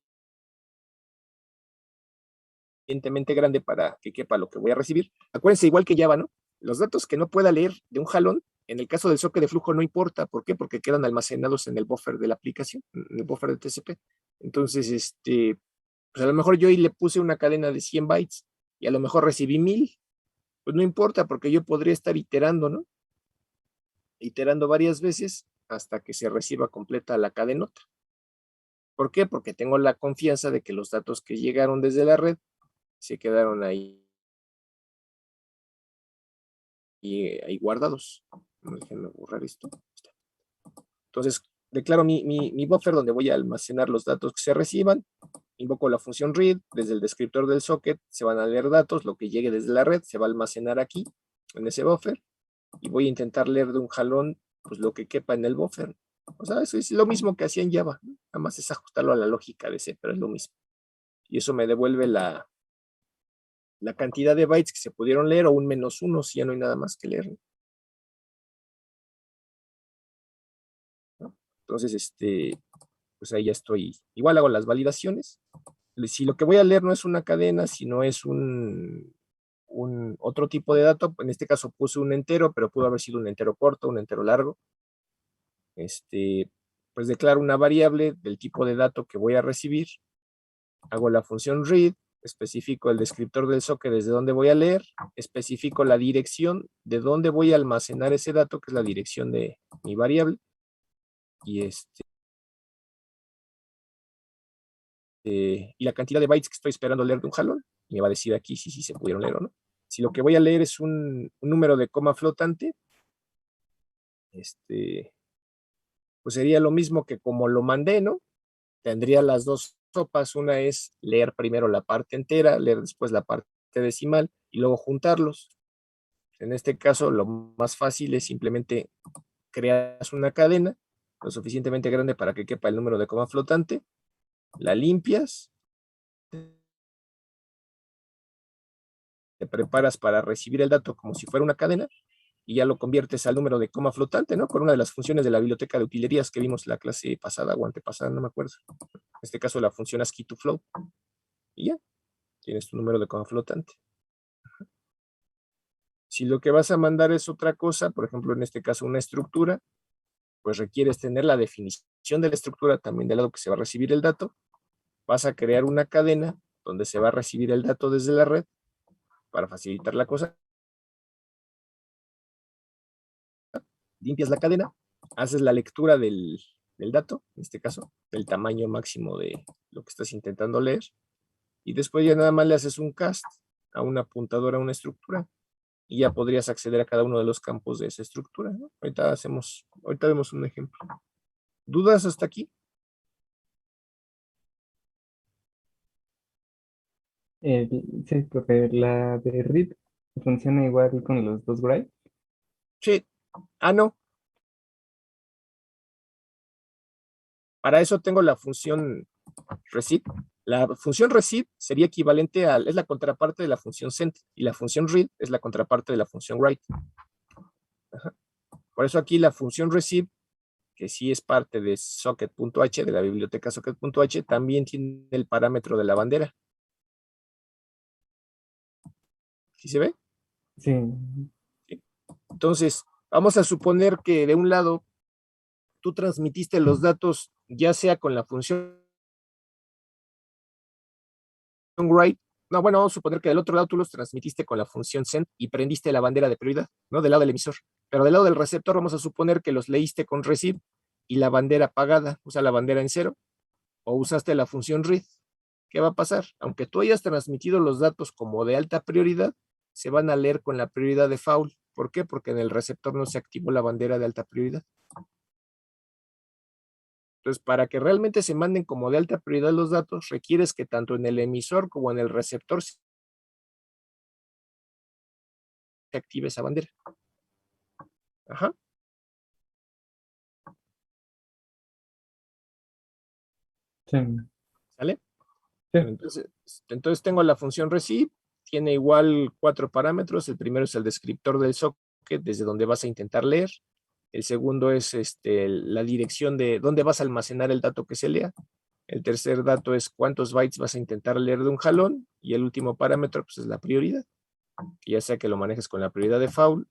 grande para que quepa lo que voy a recibir. Acuérdense, igual que Java, ¿no? Los datos que no pueda leer de un jalón, en el caso del socket de flujo no importa. ¿Por qué? Porque quedan almacenados en el buffer de la aplicación, en el buffer de TCP. Entonces, pues a lo mejor yo ahí le puse una cadena de 100 bytes y a lo mejor recibí 1000. Pues no importa, porque yo podría estar iterando, ¿no? Iterando varias veces hasta que se reciba completa la cadenota. ¿Por qué? Porque tengo la confianza de que los datos que llegaron desde la red se quedaron ahí guardados. Déjenme borrar esto. Entonces, declaro mi buffer donde voy a almacenar los datos que se reciban. Invoco la función read. Desde el descriptor del socket se van a leer datos. Lo que llegue desde la red se va a almacenar aquí, en ese buffer. Y voy a intentar leer de un jalón pues lo que quepa en el buffer. O sea, eso es lo mismo que hacía en Java, ¿no? Nada más es ajustarlo a la lógica de C, pero es lo mismo. Y eso me devuelve la cantidad de bytes que se pudieron leer, o un -1 si ya no hay nada más que leer, ¿no? Entonces, pues ahí ya estoy. Igual hago las validaciones. Si lo que voy a leer no es una cadena, sino es otro tipo de dato, en este caso puse un entero, pero pudo haber sido un entero corto, un entero largo. Pues declaro una variable del tipo de dato que voy a recibir. Hago la función read, especifico el descriptor del socket desde donde voy a leer, especifico la dirección de dónde voy a almacenar ese dato, que es la dirección de mi variable, y y la cantidad de bytes que estoy esperando leer de un jalón, y me va a decir aquí si se pudieron leer o no. Si lo que voy a leer es un número de coma flotante, pues sería lo mismo que como lo mandé, ¿no? Tendría las dos sopas. Una es leer primero la parte entera, leer después la parte decimal y luego juntarlos. En este caso, lo más fácil es simplemente creas una cadena lo suficientemente grande para que quepa el número de coma flotante, la limpias, te preparas para recibir el dato como si fuera una cadena y ya lo conviertes al número de coma flotante, ¿no? Con una de las funciones de la biblioteca de utilerías que vimos la clase pasada o antepasada, no me acuerdo. En este caso la función ASCII to float. Y ya, tienes tu número de coma flotante. Si lo que vas a mandar es otra cosa, por ejemplo, en este caso una estructura, pues requieres tener la definición de la estructura también del lado que se va a recibir el dato. Vas a crear una cadena donde se va a recibir el dato desde la red para facilitar la cosa. Limpias la cadena, haces la lectura del dato, en este caso, del tamaño máximo de lo que estás intentando leer, y después ya nada más le haces un cast a un apuntador a una estructura, y ya podrías acceder a cada uno de los campos de esa estructura, ¿no? Ahorita vemos un ejemplo. ¿Dudas hasta aquí? Sí, profe, la de read funciona igual con los dos write. Sí. No. Para eso tengo la función receive. La función receive sería equivalente es la contraparte de la función send, y la función read es la contraparte de la función write. Ajá. Por eso aquí la función receive, que sí es parte de socket.h, de la biblioteca socket.h, también tiene el parámetro de la bandera. ¿Sí se ve? Sí. ¿Sí? Entonces, vamos a suponer que de un lado tú transmitiste los datos ya sea con la función write. No, bueno, vamos a suponer que del otro lado tú los transmitiste con la función send y prendiste la bandera de prioridad, ¿no? Del lado del emisor. Pero del lado del receptor vamos a suponer que los leíste con receive y la bandera apagada, o sea, la bandera en cero, o usaste la función read. ¿Qué va a pasar? Aunque tú hayas transmitido los datos como de alta prioridad, se van a leer con la prioridad de default. ¿Por qué? Porque en el receptor no se activó la bandera de alta prioridad. Entonces, para que realmente se manden como de alta prioridad los datos, requieres que tanto en el emisor como en el receptor se active esa bandera. Ajá. Sí. ¿Sale? Sí. Entonces tengo la función receive, tiene igual 4 parámetros. El primero es el descriptor del socket, desde donde vas a intentar leer. El segundo es la dirección de dónde vas a almacenar el dato que se lea. El tercer dato es cuántos bytes vas a intentar leer de un jalón. Y el último parámetro pues, es la prioridad, que ya sea que lo manejes con la prioridad de default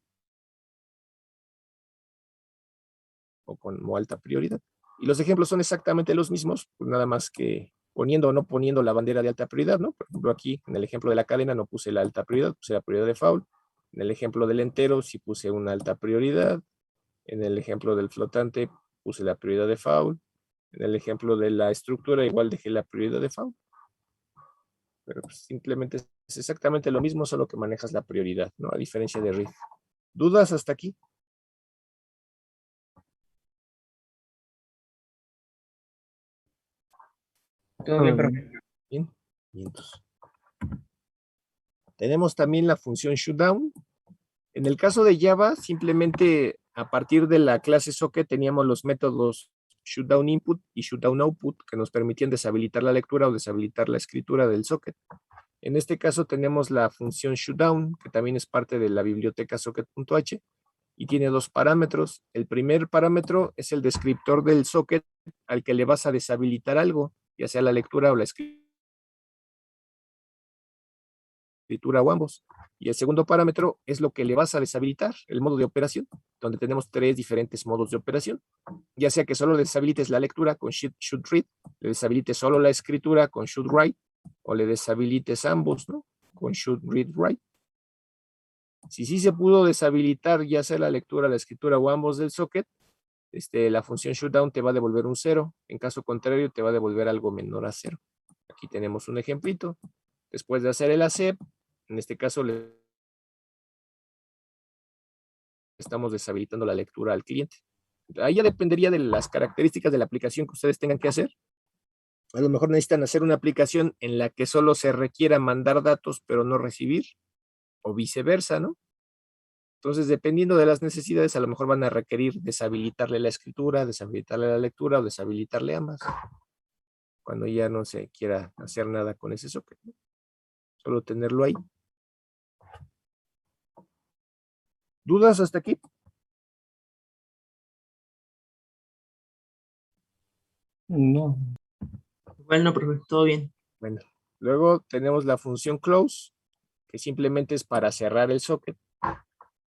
o con alta prioridad. Y los ejemplos son exactamente los mismos, pues nada más que poniendo o no poniendo la bandera de alta prioridad, ¿no? Por ejemplo, aquí en el ejemplo de la cadena no puse la alta prioridad, puse la prioridad de default. En el ejemplo del entero sí puse una alta prioridad. En el ejemplo del flotante puse la prioridad de default. En el ejemplo de la estructura igual dejé la prioridad de default. Pero pues, simplemente es exactamente lo mismo, solo que manejas la prioridad, ¿no? A diferencia de read. ¿Dudas hasta aquí? Todo bien, profe. Bien. Y entonces, tenemos también la función shutdown. En el caso de Java, simplemente a partir de la clase socket teníamos los métodos shutdown input y shutdown output que nos permitían deshabilitar la lectura o deshabilitar la escritura del socket. En este caso tenemos la función shutdown, que también es parte de la biblioteca socket.h y tiene dos parámetros. El primer parámetro es el descriptor del socket al que le vas a deshabilitar algo, ya sea la lectura o la escritura o ambos. Y el segundo parámetro es lo que le vas a deshabilitar, el modo de operación, donde tenemos 3 diferentes modos de operación. Ya sea que solo le deshabilites la lectura con should read, le deshabilites solo la escritura con should write, o le deshabilites ambos, ¿no? Con should read write. Si sí se pudo deshabilitar ya sea la lectura, la escritura o ambos del socket, la función shutdown te va a devolver un 0. En caso contrario, te va a devolver algo menor a 0. Aquí tenemos un ejemplito. Después de hacer el accept, en este caso le estamos deshabilitando la lectura al cliente. Ahí ya dependería de las características de la aplicación que ustedes tengan que hacer. A lo mejor necesitan hacer una aplicación en la que solo se requiera mandar datos, pero no recibir, o viceversa, ¿no? Entonces, dependiendo de las necesidades, a lo mejor van a requerir deshabilitarle la escritura, deshabilitarle la lectura o deshabilitarle ambas, cuando ya no se quiera hacer nada con ese socket, ¿no? Solo tenerlo ahí. ¿Dudas hasta aquí? No. Bueno, profe, todo bien. Bueno, luego tenemos la función close, que simplemente es para cerrar el socket.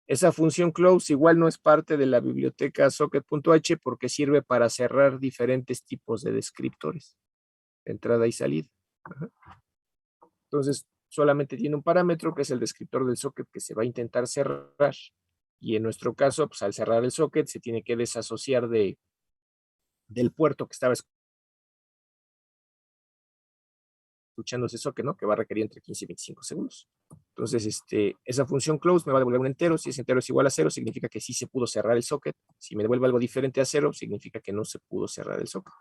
Esa función close igual no es parte de la biblioteca socket.h porque sirve para cerrar diferentes tipos de descriptores, entrada y salida. Ajá. Entonces, solamente tiene un parámetro que es el descriptor del socket que se va a intentar cerrar. Y en nuestro caso, pues al cerrar el socket se tiene que desasociar del puerto que estaba escuchando ese socket, ¿no? Que va a requerir entre 15 y 25 segundos. Entonces, esa función close me va a devolver un entero. Si ese entero es igual a 0, significa que sí se pudo cerrar el socket. Si me devuelve algo diferente a 0, significa que no se pudo cerrar el socket.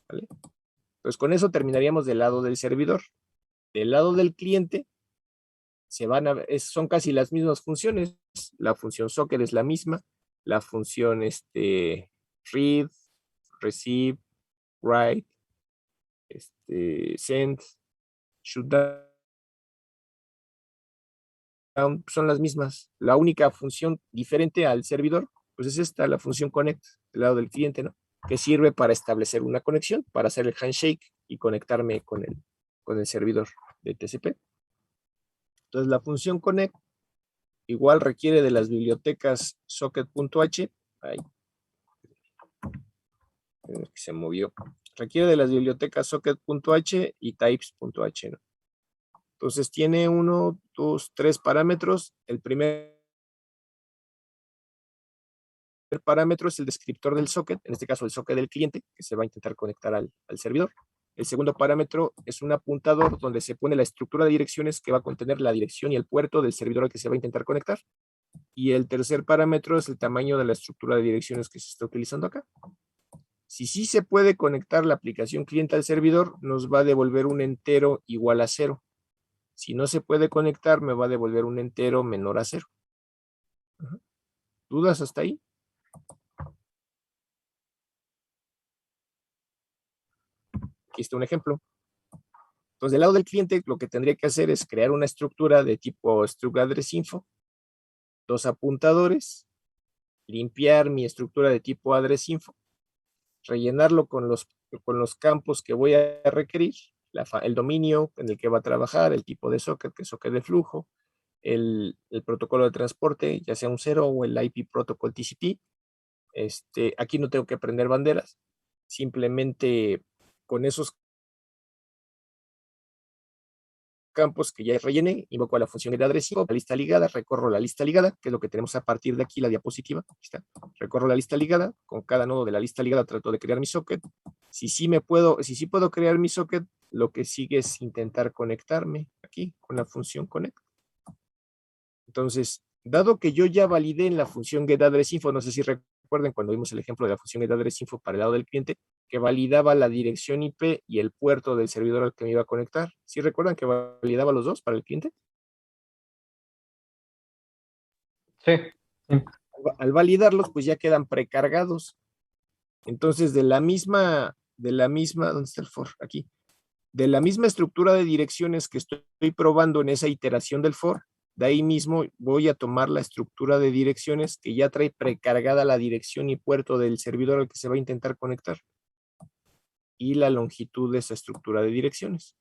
¿Vale? Entonces, con eso terminaríamos del lado del servidor. Del lado del cliente, son casi las mismas funciones. La función socket es la misma. La función read, receive, write, send, shutdown, son las mismas. La única función diferente al servidor Pues es esta la función connect del lado del cliente, ¿no? Que sirve para establecer una conexión, para hacer el handshake y conectarme con el servidor de TCP. Entonces la función connect igual requiere de las bibliotecas socket.h. Ahí. Que se movió. Requiere de las bibliotecas socket.h y types.h, ¿no? Entonces tiene 1, 2, 3 parámetros. El primer parámetro es el descriptor del socket, en este caso el socket del cliente, que se va a intentar conectar al servidor. El segundo parámetro es un apuntador donde se pone la estructura de direcciones que va a contener la dirección y el puerto del servidor al que se va a intentar conectar. Y el tercer parámetro es el tamaño de la estructura de direcciones que se está utilizando acá. Si sí se puede conectar la aplicación cliente al servidor, nos va a devolver un entero igual a 0. Si no se puede conectar, me va a devolver un entero menor a 0. ¿Dudas hasta ahí? Aquí está un ejemplo. Entonces, del lado del cliente, lo que tendría que hacer es crear una estructura de tipo struct address info, 2 apuntadores, limpiar mi estructura de tipo address info, rellenarlo con los campos que voy a requerir, el dominio en el que va a trabajar, el tipo de socket, que es socket de flujo, el protocolo de transporte, ya sea un 0 o el IP protocol TCP. Aquí no tengo que prender banderas, simplemente con esos campos que ya rellené, invoco a la función getAddressInfo, la lista ligada, recorro la lista ligada, que es lo que tenemos a partir de aquí, la diapositiva. Aquí está. Recorro la lista ligada, con cada nodo de la lista ligada trato de crear mi socket. Si sí puedo crear mi socket, lo que sigue es intentar conectarme aquí con la función connect. Entonces, dado que yo ya validé en la función getAddressInfo, no sé si recuerden cuando vimos el ejemplo de la función getAddressInfo para el lado del cliente, que validaba la dirección IP y el puerto del servidor al que me iba a conectar. ¿Sí recuerdan que validaba los dos para el cliente? Sí. Al validarlos, pues ya quedan precargados. Entonces, de la misma, ¿dónde está el for? Aquí. De la misma estructura de direcciones que estoy probando en esa iteración del for, de ahí mismo voy a tomar la estructura de direcciones que ya trae precargada la dirección y puerto del servidor al que se va a intentar conectar y la longitud de esa estructura de direcciones.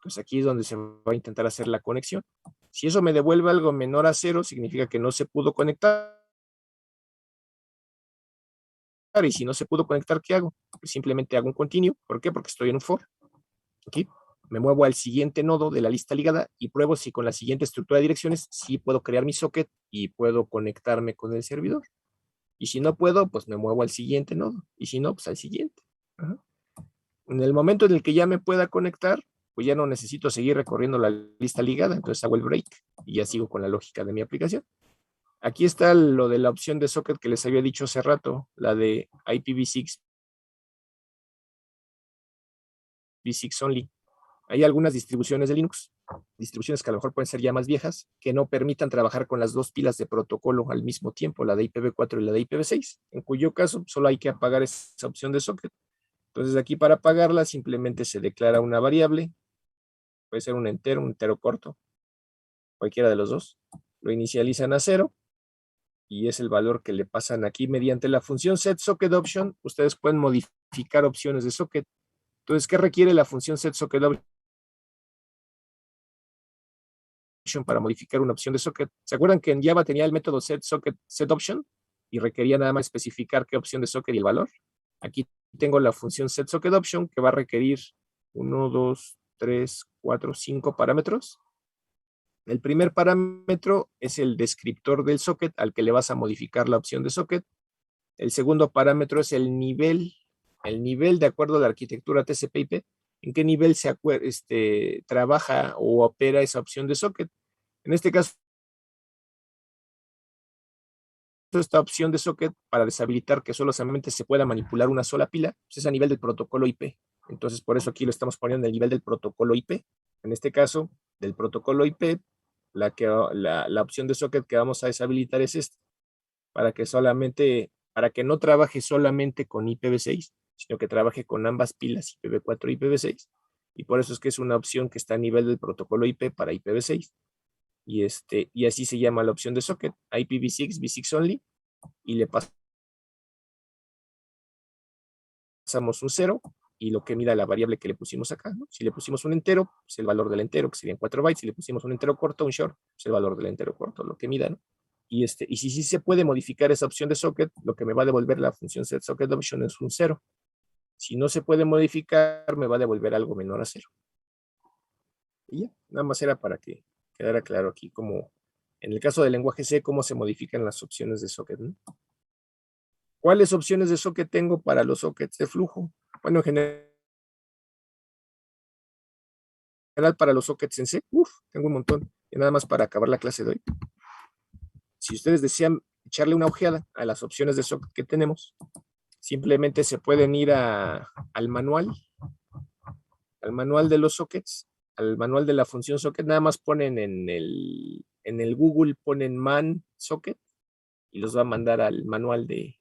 Pues aquí es donde se va a intentar hacer la conexión. Si eso me devuelve algo menor a 0, significa que no se pudo conectar. Y si no se pudo conectar, ¿qué hago? Pues simplemente hago un continue. ¿Por qué? Porque estoy en un for. Aquí me muevo al siguiente nodo de la lista ligada y pruebo si con la siguiente estructura de direcciones sí puedo crear mi socket y puedo conectarme con el servidor. Y si no puedo, pues me muevo al siguiente nodo. Y si no, pues al siguiente. Ajá. En el momento en el que ya me pueda conectar, pues ya no necesito seguir recorriendo la lista ligada, entonces hago el break y ya sigo con la lógica de mi aplicación. Aquí está lo de la opción de socket que les había dicho hace rato, la de IPv6 v6 only. Hay algunas distribuciones de Linux, distribuciones que a lo mejor pueden ser ya más viejas, que no permitan trabajar con las dos pilas de protocolo al mismo tiempo, la de IPv4 y la de IPv6, en cuyo caso solo hay que apagar esa opción de socket. Entonces aquí para apagarla simplemente se declara una variable, puede ser un entero corto, cualquiera de los dos. Lo inicializan a 0 y es el valor que le pasan aquí mediante la función setSocketOption. Ustedes pueden modificar opciones de socket. Entonces, ¿qué requiere la función setSocketOption para modificar una opción de socket? ¿Se acuerdan que en Java tenía el método setSocketOption y requería nada más especificar qué opción de socket y el valor? Aquí tengo la función setSocketOption que va a requerir 1, 2, 3, 4, 5 parámetros. El primer parámetro es el descriptor del socket al que le vas a modificar la opción de socket. El segundo parámetro es el nivel de acuerdo a la arquitectura TCP/IP, en qué nivel se trabaja o opera esa opción de socket. En este caso, esta opción de socket para deshabilitar que solamente se pueda manipular una sola pila, pues es a nivel del protocolo IP. Entonces, por eso aquí lo estamos poniendo en el nivel del protocolo IP. En este caso, del protocolo IP, la opción de socket que vamos a deshabilitar es esta, para que no trabaje solamente con IPv6, sino que trabaje con ambas pilas, IPv4 y IPv6. Y por eso es que es una opción que está a nivel del protocolo IP para IPv6. Y así se llama la opción de socket, IPv6 v6 only. y le pasamos un 0 y lo que mida la variable que le pusimos acá, ¿no? Si le pusimos un entero, pues el valor del entero, que serían 4 bytes. Si le pusimos un entero corto, un short, pues el valor del entero corto, lo que mida, ¿no? Y si sí se puede modificar esa opción de socket, lo que me va a devolver la función setSocketOption es un 0. Si no se puede modificar, me va a devolver algo menor a 0. Y ya, nada más era para que quedara claro aquí cómo, en el caso del lenguaje C, cómo se modifican las opciones de socket, ¿no? ¿Cuáles opciones de socket tengo para los sockets de flujo? Bueno, en general para los sockets en C, tengo un montón. Y nada más para acabar la clase de hoy. Si ustedes desean echarle una ojeada a las opciones de socket que tenemos, simplemente se pueden ir al manual de los sockets, al manual de la función socket. Nada más ponen en el Google, ponen man socket y los va a mandar al manual de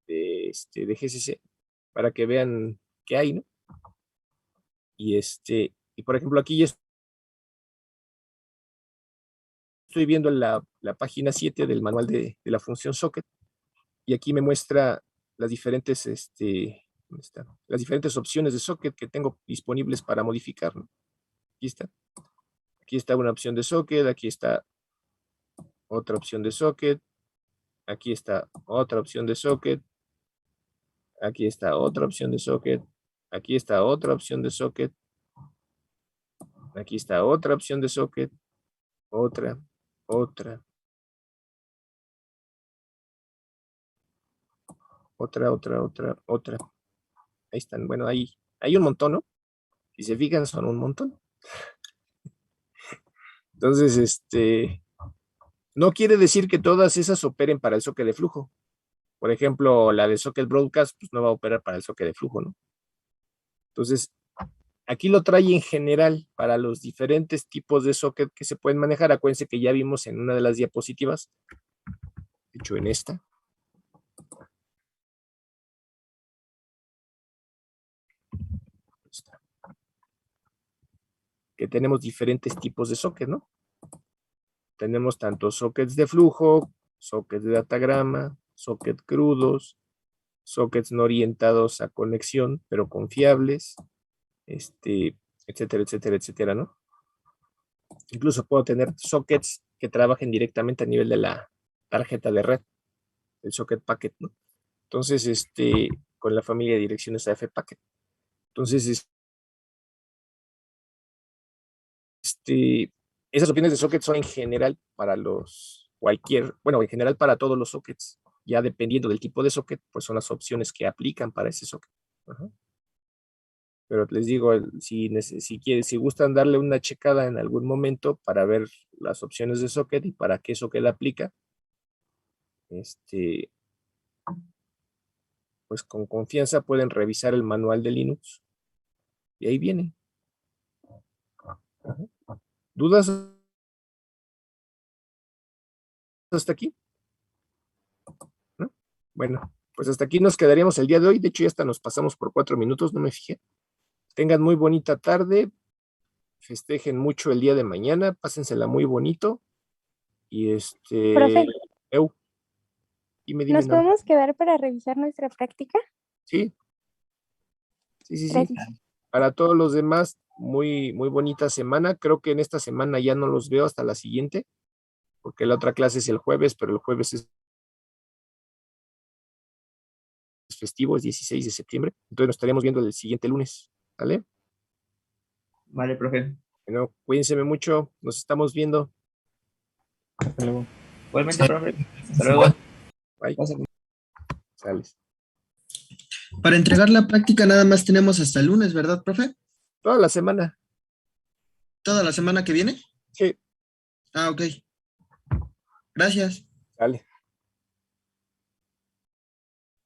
GCC para que vean qué hay, ¿no? Y por ejemplo, aquí ya estoy viendo la página 7 del manual de la función socket, y aquí me muestra las diferentes, ¿dónde está? Las diferentes opciones de socket que tengo disponibles para modificar, ¿no? Aquí está. Aquí está una opción de socket, aquí está otra opción de socket, aquí está otra opción de socket, aquí está otra opción de socket, aquí está otra opción de socket, aquí está otra opción de socket, otra. Ahí están. Bueno, hay un montón, ¿no? Si se fijan, son un montón. Entonces, no quiere decir que todas esas operen para el socket de flujo. Por ejemplo, la de socket broadcast, pues no va a operar para el socket de flujo, ¿no? Entonces, aquí lo trae en general para los diferentes tipos de socket que se pueden manejar. Acuérdense que ya vimos en una de las diapositivas, de hecho en esta, que tenemos diferentes tipos de socket, ¿no? Tenemos tanto sockets de flujo, sockets de datagrama, sockets crudos, sockets no orientados a conexión, pero confiables, etcétera, etcétera, etcétera, ¿no? Incluso puedo tener sockets que trabajen directamente a nivel de la tarjeta de red, el socket packet, ¿no? Entonces, con la familia de direcciones AF packet. Entonces, esas opciones de socket son en general para en general para todos los sockets. Ya dependiendo del tipo de socket, pues son las opciones que aplican para ese socket. Ajá. Pero les digo, si gustan darle una checada en algún momento para ver las opciones de socket y para qué socket aplica, pues con confianza pueden revisar el manual de Linux y ahí viene. Ajá. ¿Dudas hasta aquí? ¿No? Bueno, pues hasta aquí nos quedaríamos el día de hoy. De hecho, ya hasta nos pasamos por 4 minutos, no me fijé. Tengan muy bonita tarde, festejen mucho el día de mañana, pásensela muy bonito. Y Profe, dime, ¿nos no. podemos quedar para revisar nuestra práctica? Sí. Gracias. Para todos los demás, muy, muy bonita semana. Creo que en esta semana ya no los veo hasta la siguiente, porque la otra clase es el jueves, pero el jueves es festivo, es 16 de septiembre. Entonces nos estaremos viendo el siguiente lunes. ¿Vale? Vale, profe. Bueno, cuídense mucho. Nos estamos viendo. Hasta luego. Igualmente, profe. Hasta luego. Bye. Sales. Para entregar la práctica nada más tenemos hasta el lunes, ¿verdad, profe? Toda la semana. ¿Toda la semana que viene? Sí. Ah, ok. Gracias. Sale.